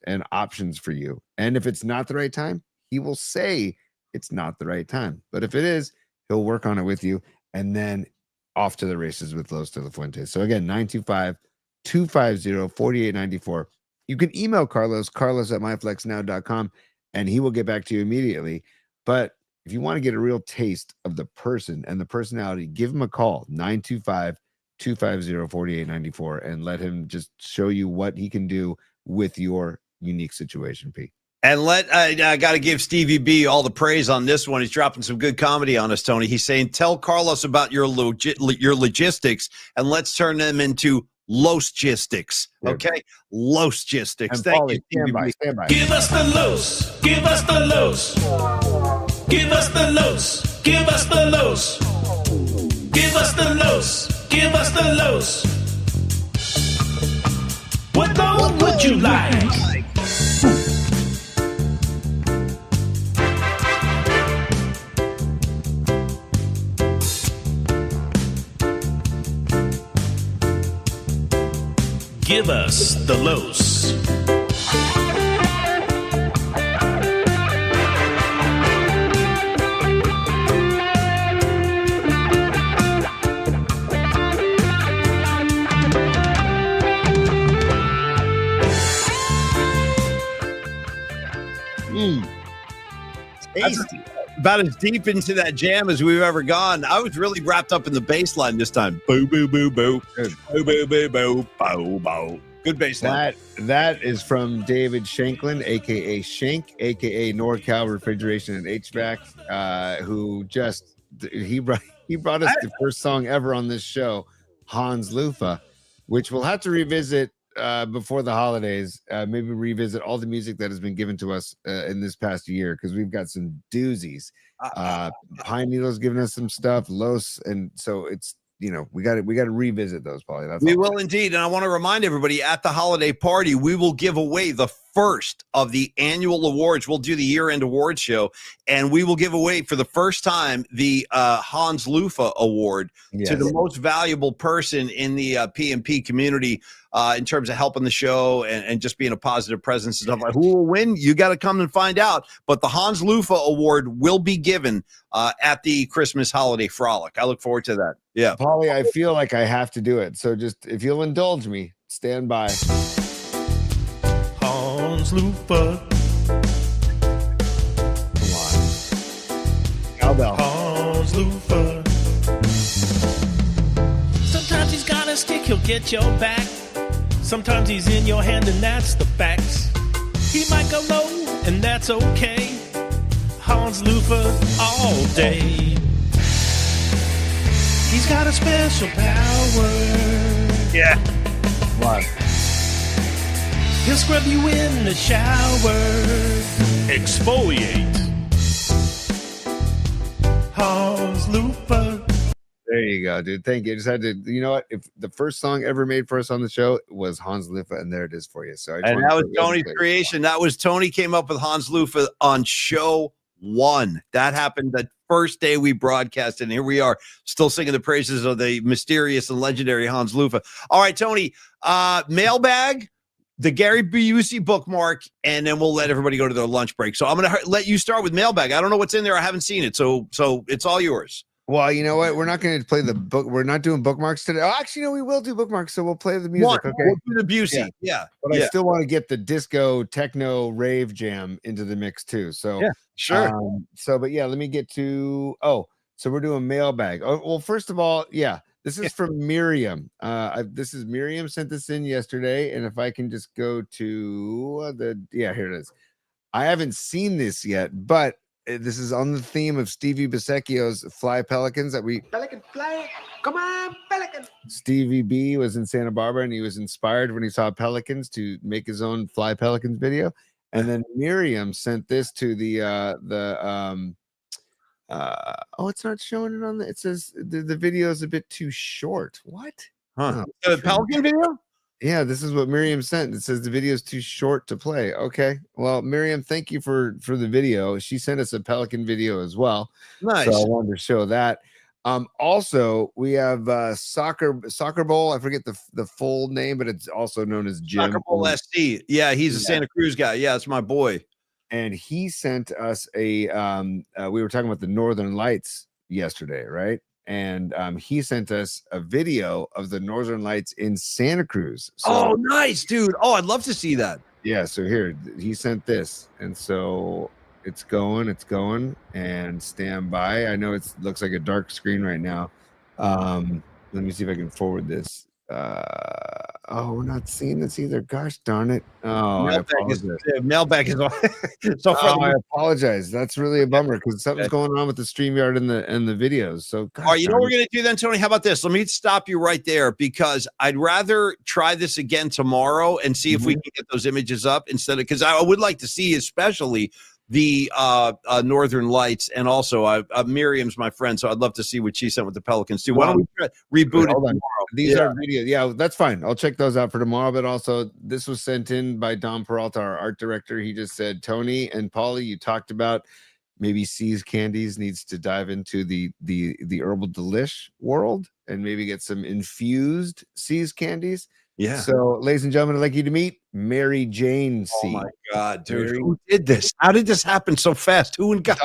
and options for you. And if it's not the right time, he will say it's not the right time. But if it is, he'll work on it with you, and then off to the races with Los De La Fuente. So again, 925-250-4894. You can email Carlos at myflexnow.com, and he will get back to you immediately. But if you want to get a real taste of the person and the personality, give him a call, 925-250-4894, and let him just show you what he can do with your unique situation, Pete. And I got to give Stevie B all the praise on this one. He's dropping some good comedy on us, Tony. He's saying, tell Carlos about your logistics, and let's turn them into logistics. Okay? Logistics. Thank you, Stevie B. Stand by. Give us the los. Give us the los. Give us the los. Give us the los. Give us the los. Give us the los. What loan would you like? Give us the los. Tasty. about as deep into that jam as we've ever gone. I was really wrapped up in the bass line this time. Boo, boo, boo, boo. Good. Boo, boo, boo, boo, boo, boo. Good bass line. That is from David Shanklin, aka Shank, aka NorCal Refrigeration and HVAC, who just he brought us the first song ever on this show, Hans Lufa, which we'll have to revisit before the holidays. Maybe revisit all the music that has been given to us in this past year, because we've got some doozies. Pine Needle's giving us some stuff, Los, and so it's, you know, we got to revisit those, Paulie. We will indeed. And I want to remind everybody, at the holiday party, we will give away the first of the annual awards. We'll do the year-end awards show, and we will give away for the first time the Hans Lufa Award to the most valuable person in the PMP community in terms of helping the show and just being a positive presence and stuff. Like, who will win? You got to come and find out. But the Hans Lufa Award will be given at the Christmas holiday frolic. I look forward to that. Yeah, Paulie, I feel like I have to do it. So just, if you'll indulge me, stand by. Hans Lufa. Come on. Cowbell. Hans Lufa. Sometimes he's got a stick, he'll get your back. Sometimes he's in your hand, and that's the facts. He might go low, and that's okay. Hans Lufa all day. He's got a special power. Yeah. What? He'll scrub you in the shower. Exfoliate. Hans Lufa. There you go, dude. Thank you. I just had to, you know what? If the first song ever made for us on the show was Hans Lufa, and there it is for you. So and that was Tony's creation. That was Tony came up with Hans Lufa on show 1. That happened the first day we broadcast, and here we are still singing the praises of the mysterious and legendary Hans Lufa. All right, Tony, mailbag, the Gary Busey bookmark, and then we'll let everybody go to their lunch break. So I'm going to let you start with mailbag. I don't know what's in there. I haven't seen it. So it's all yours. Well, you know what? We're not going to play the book. We're not doing bookmarks today. Oh, actually, no, we will do bookmarks. So we'll play the music. Okay. We'll do the Busey. Yeah. But I still want to get the disco, techno, rave jam into the mix too. So yeah, sure. But yeah, let me get to. So we're doing mailbag. Oh, well, first of all, this is from Miriam. This is Miriam sent this in yesterday, and if I can just go to here it is. I haven't seen this yet, but this is on the theme of Stevie Bisecchio's Fly Pelicans Pelican fly. Come on, Pelican. Stevie B was in Santa Barbara, and he was inspired when he saw pelicans to make his own Fly Pelicans video. And then Miriam sent this to it's not showing it on the, it says the video is a bit too short. What? Huh? The Pelican video? Yeah, this is what Miriam sent. It says the video is too short to play. Okay. Well, Miriam, thank you for the video. She sent us a Pelican video as well. Nice. So I wanted to show that. Also, we have soccer bowl. I forget the full name, but it's also known as Jim. Soccer Bowl SC. Yeah, he's a Santa Cruz guy. Yeah, it's my boy. And he sent us we were talking about the Northern Lights yesterday, right? And he sent us a video of the Northern Lights in Santa Cruz. So, nice, dude. Oh, I'd love to see that. Yeah, so here, he sent this. And so it's going, and stand by. I know it looks like a dark screen right now. Let me see if I can forward this. We're not seeing this either. Gosh darn it. Mailbag is on. I apologize. That's really a bummer, because something's going on with the StreamYard and the videos. So all right, you know what we're gonna do then, Tony? How about this? Let me stop you right there, because I'd rather try this again tomorrow and see if we can get those images up instead of, because I would like to see especially the Northern Lights, and also Miriam's my friend, so I'd love to see what she sent with the Pelicans too. Why don't we reboot it tomorrow? These are videos. Yeah, that's fine. I'll check those out for tomorrow. But also, this was sent in by Don Peralta, our art director. He just said, Tony and Paulie, you talked about maybe C's Candies needs to dive into the herbal delish world and maybe get some infused C's Candies. Yeah. So, ladies and gentlemen, I'd like you to meet Mary Jane C. Oh my God, dude. Who did this? How did this happen so fast? Who and got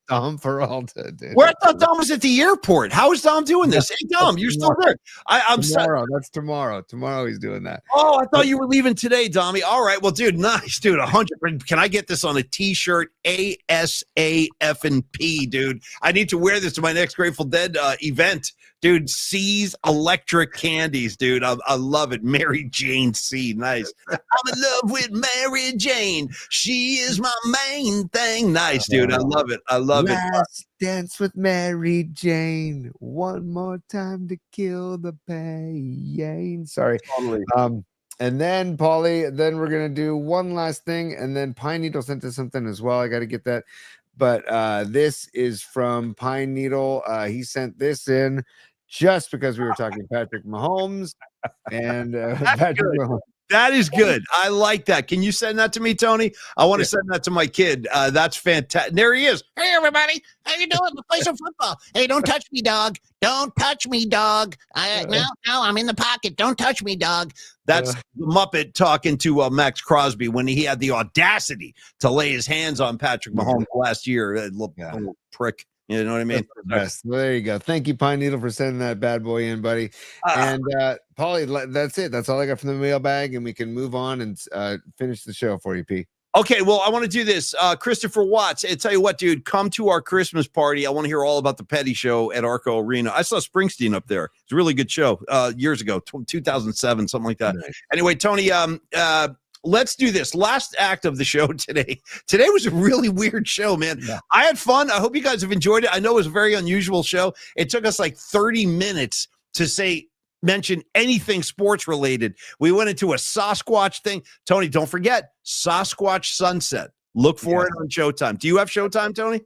Tom Peralta, dude. Where I thought Dom was at the airport. How is Dom doing this? Hey, Dom, you're still there. I'm tomorrow. That's tomorrow. Tomorrow he's doing that. Oh, I thought you were leaving today, Dommy. All right. Well, dude, nice, dude. 100. Can I get this on a T-shirt? ASAF&P, dude. I need to wear this to my next Grateful Dead event. Dude, C's Electric Candies, dude. I love it. Mary Jane C. Nice. I'm in love with Mary Jane. She is my main thing. Nice, dude. I love it. I love it. Last dance with Mary Jane. One more time to kill the pain. Sorry. Totally. And then, Paulie, then we're going to do one last thing. And then Pine Needle sent us something as well. I got to get that. But this is from Pine Needle. He sent this in just because we were talking Patrick Mahomes. And Patrick Mahomes. That is good. I like that. Can you send that to me, Tony? I want to send that to my kid. That's fantastic. There he is. Hey, everybody. How you doing? Let's play some football. Hey, don't touch me, dog. Don't touch me, dog. No, I'm in the pocket. Don't touch me, dog. That's the Muppet talking to Max Crosby when he had the audacity to lay his hands on Patrick Mahomes last year. Little prick. You know what I mean? Yes. Well, there you go. Thank you, Pine Needle, for sending that bad boy in, buddy. And Paulie, that's it. That's all I got from the mailbag, and we can move on and finish the show for you, P. Okay, well, I want to do this. Christopher Watts, I tell you what, dude, come to our Christmas party. I want to hear all about the Petty Show at Arco Arena. I saw Springsteen up there. It's a really good show years ago, 2007, something like that. Nice. Anyway, Tony, let's do this. Last act of the show today. Today was a really weird show, man. Yeah. I had fun. I hope you guys have enjoyed it. I know it was a very unusual show. It took us like 30 minutes to mention anything sports related. We went into a Sasquatch thing. Tony, don't forget Sasquatch Sunset. Look for it on Showtime. Do you have Showtime, Tony?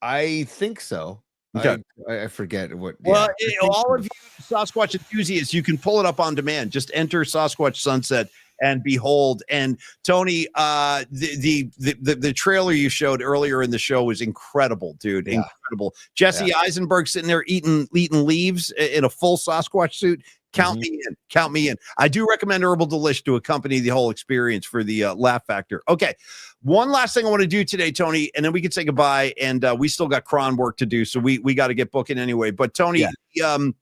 I think so. Okay. I forget what. Well, all of you Sasquatch enthusiasts, you can pull it up on demand. Just enter Sasquatch Sunset and behold. And Tony, the trailer you showed earlier in the show was incredible, dude. Yeah. Incredible. Jesse Eisenberg sitting there eating leaves in a full Sasquatch suit. Count me in. Count me in. I do recommend Herbal Delish to accompany the whole experience for the laugh factor. Okay. One last thing I want to do today, Tony, and then we can say goodbye. And we still got Cron work to do, so we got to get booking anyway. But Tony, the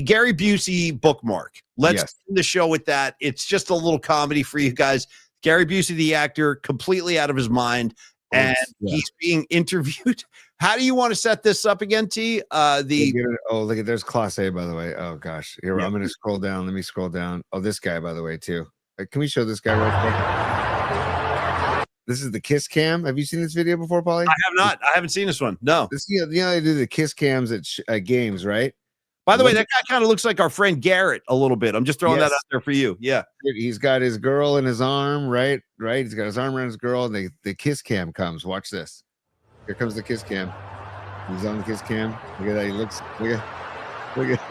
Gary Busey bookmark. Let's end the show with that. It's just a little comedy for you guys. Gary Busey, the actor, completely out of his mind, and he's being interviewed. How do you want to set this up again, T? Look at there's Class A, by the way. Oh gosh, here I'm going to scroll down. Let me scroll down. Oh, this guy, by the way, too. Can we show this guy real quick? This is the kiss cam. Have you seen this video before, Paulie? I have not. I haven't seen this one. No. This, they do the kiss cams at games, right? By the way, that guy kind of looks like our friend Garrett a little bit. I'm just throwing that out there for you. Yeah. He's got his girl in his arm, right? He's got his arm around his girl, and the kiss cam comes. Watch this. Here comes the kiss cam. He's on the kiss cam. Look at that. He looks. Look at.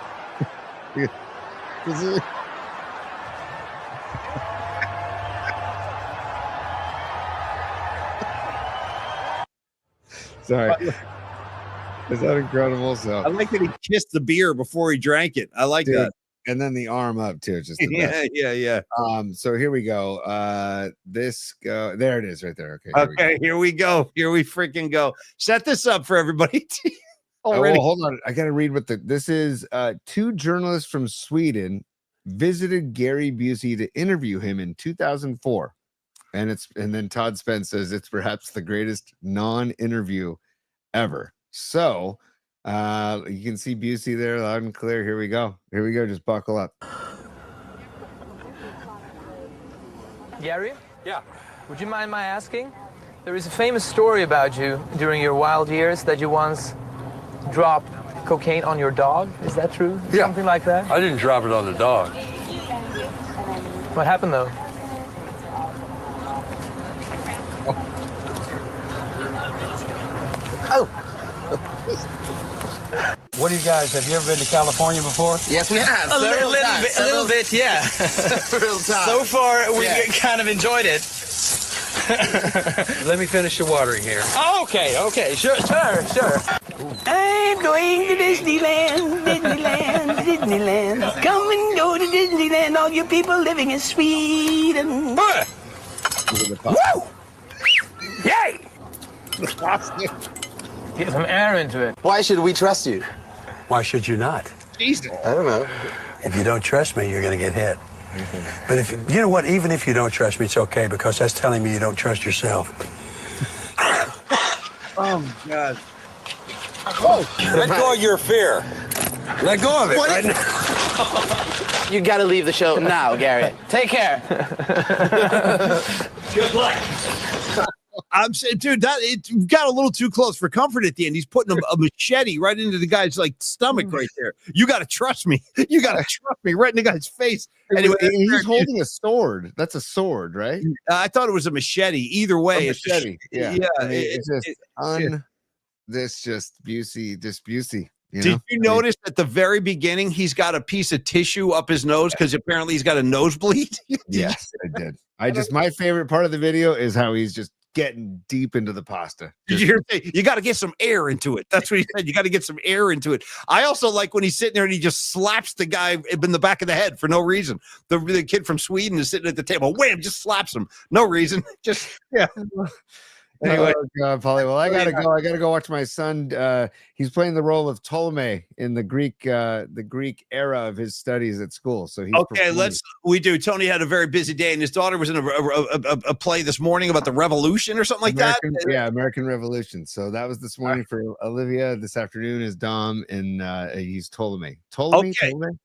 Sorry. Is that incredible? So I like that he kissed the beer before he drank it. I like that. And then the arm up too. Just yeah. So here we go. There it is right there. Okay. Here we go. Here we freaking go. Set this up for everybody. Hold on. I got to read this is. Two journalists from Sweden visited Gary Busey to interview him in 2004. And then Todd Spence says it's perhaps the greatest non-interview ever. So you can see Busey there loud and clear. Here we go. Just buckle up. Gary? Yeah. Would you mind my asking? There is a famous story about you during your wild years that you once dropped cocaine on your dog. Is that true? Yeah. Something like that? I didn't drop it on the dog. What happened though? Oh. What do you guys, have you ever been to California before? Yes, we have. A little bit, yeah. So far, we kind of enjoyed it. Let me finish the watering here. Okay, sure. I'm going to Disneyland. Come and go to Disneyland, all you people living in Sweden. Woo! Yay! Get some air into it. Why should we trust you? Why should you not? I don't know. If you don't trust me, you're going to get hit. But if you know what, even if you don't trust me, it's okay because that's telling me you don't trust yourself. Oh my God. Let go of your fear. Let go of it right now. You gotta leave the show now, Gary. Take care. Good luck. I'm saying, dude, that it got a little too close for comfort at the end. He's putting a machete right into the guy's like stomach right there. You got to trust me. You got to trust me right in the guy's face. Anyway, he's holding a sword. That's a sword, right? I thought it was a machete. Either way, A machete. Yeah. it's this just Busey. Did you notice at the very beginning he's got a piece of tissue up his nose because apparently he's got a nosebleed? Yes, I did. My favorite part of the video is how he's just getting deep into the pasta. Did you hear? You got to get some air into it. That's what he said. You got to get some air into it. I also like when he's sitting there and he just slaps the guy in the back of the head for no reason. The kid from Sweden is sitting at the table. Wham! Just slaps him. No reason. Just yeah. Anyway, God, Polly. Well, I gotta go. I gotta go watch my son. He's playing the role of Ptolemy in the Greek era of his studies at school. So he's okay. We do. Tony had a very busy day, and his daughter was in a play this morning about the Revolution or something like that. Yeah, American Revolution. So that was this morning for Olivia. This afternoon is Dom, and he's Ptolemy. Ptolemy.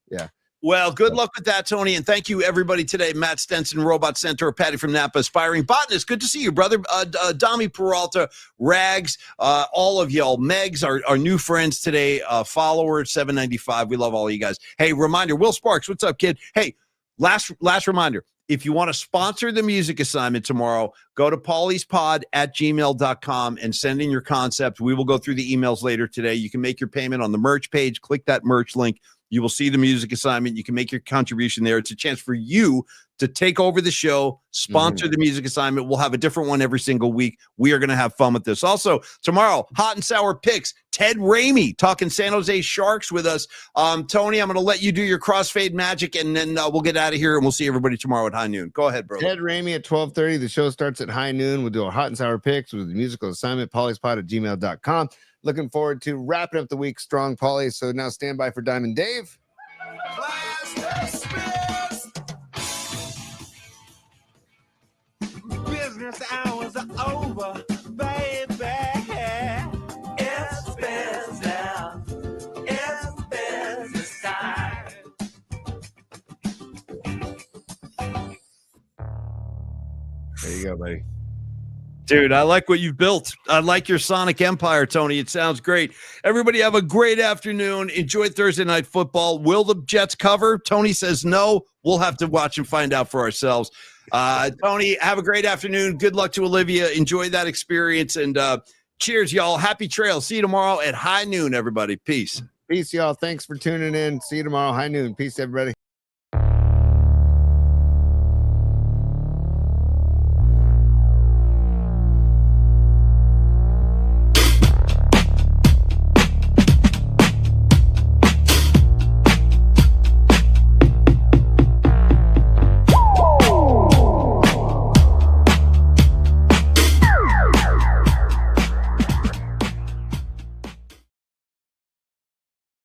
Yeah. Well, good luck with that, Tony, and thank you, everybody, today. Matt Stenson, Robot Centaur, Patty from Napa, Aspiring Botanist. Good to see you, brother. Dami Peralta, Rags, all of y'all. Megs, our new friends today, follower 795. We love all of you guys. Hey, reminder, Will Sparks, what's up, kid? Hey, last reminder. If you want to sponsor the music assignment tomorrow, go to paulyspod@gmail.com and send in your concept. We will go through the emails later today. You can make your payment on the merch page. Click that merch link. You will see the music assignment. You can make your contribution there. It's a chance for you to take over the show, sponsor the music assignment. We'll have a different one every single week. We are going to have fun with this. Also, tomorrow, Hot and Sour Picks. Ted Ramey talking San Jose Sharks with us. Tony, I'm going to let you do your crossfade magic, and then we'll get out of here, and we'll see everybody tomorrow at high noon. Go ahead, bro. Ted Ramey at 12:30. The show starts at high noon. We'll do our Hot and Sour Picks with the musical assignment, paulyspod@gmail.com. Looking forward to wrapping up the week strong, Pauly. So now stand by for Diamond Dave. Business hours are over, baby. It's business. It's business time. There you go, buddy. Dude, I like what you've built. I like your Sonic Empire, Tony. It sounds great. Everybody have a great afternoon. Enjoy Thursday Night Football. Will the Jets cover? Tony says no. We'll have to watch and find out for ourselves. Tony, have a great afternoon. Good luck to Olivia. Enjoy that experience. And cheers, y'all. Happy trails. See you tomorrow at high noon, everybody. Peace. Peace, y'all. Thanks for tuning in. See you tomorrow, high noon. Peace, everybody.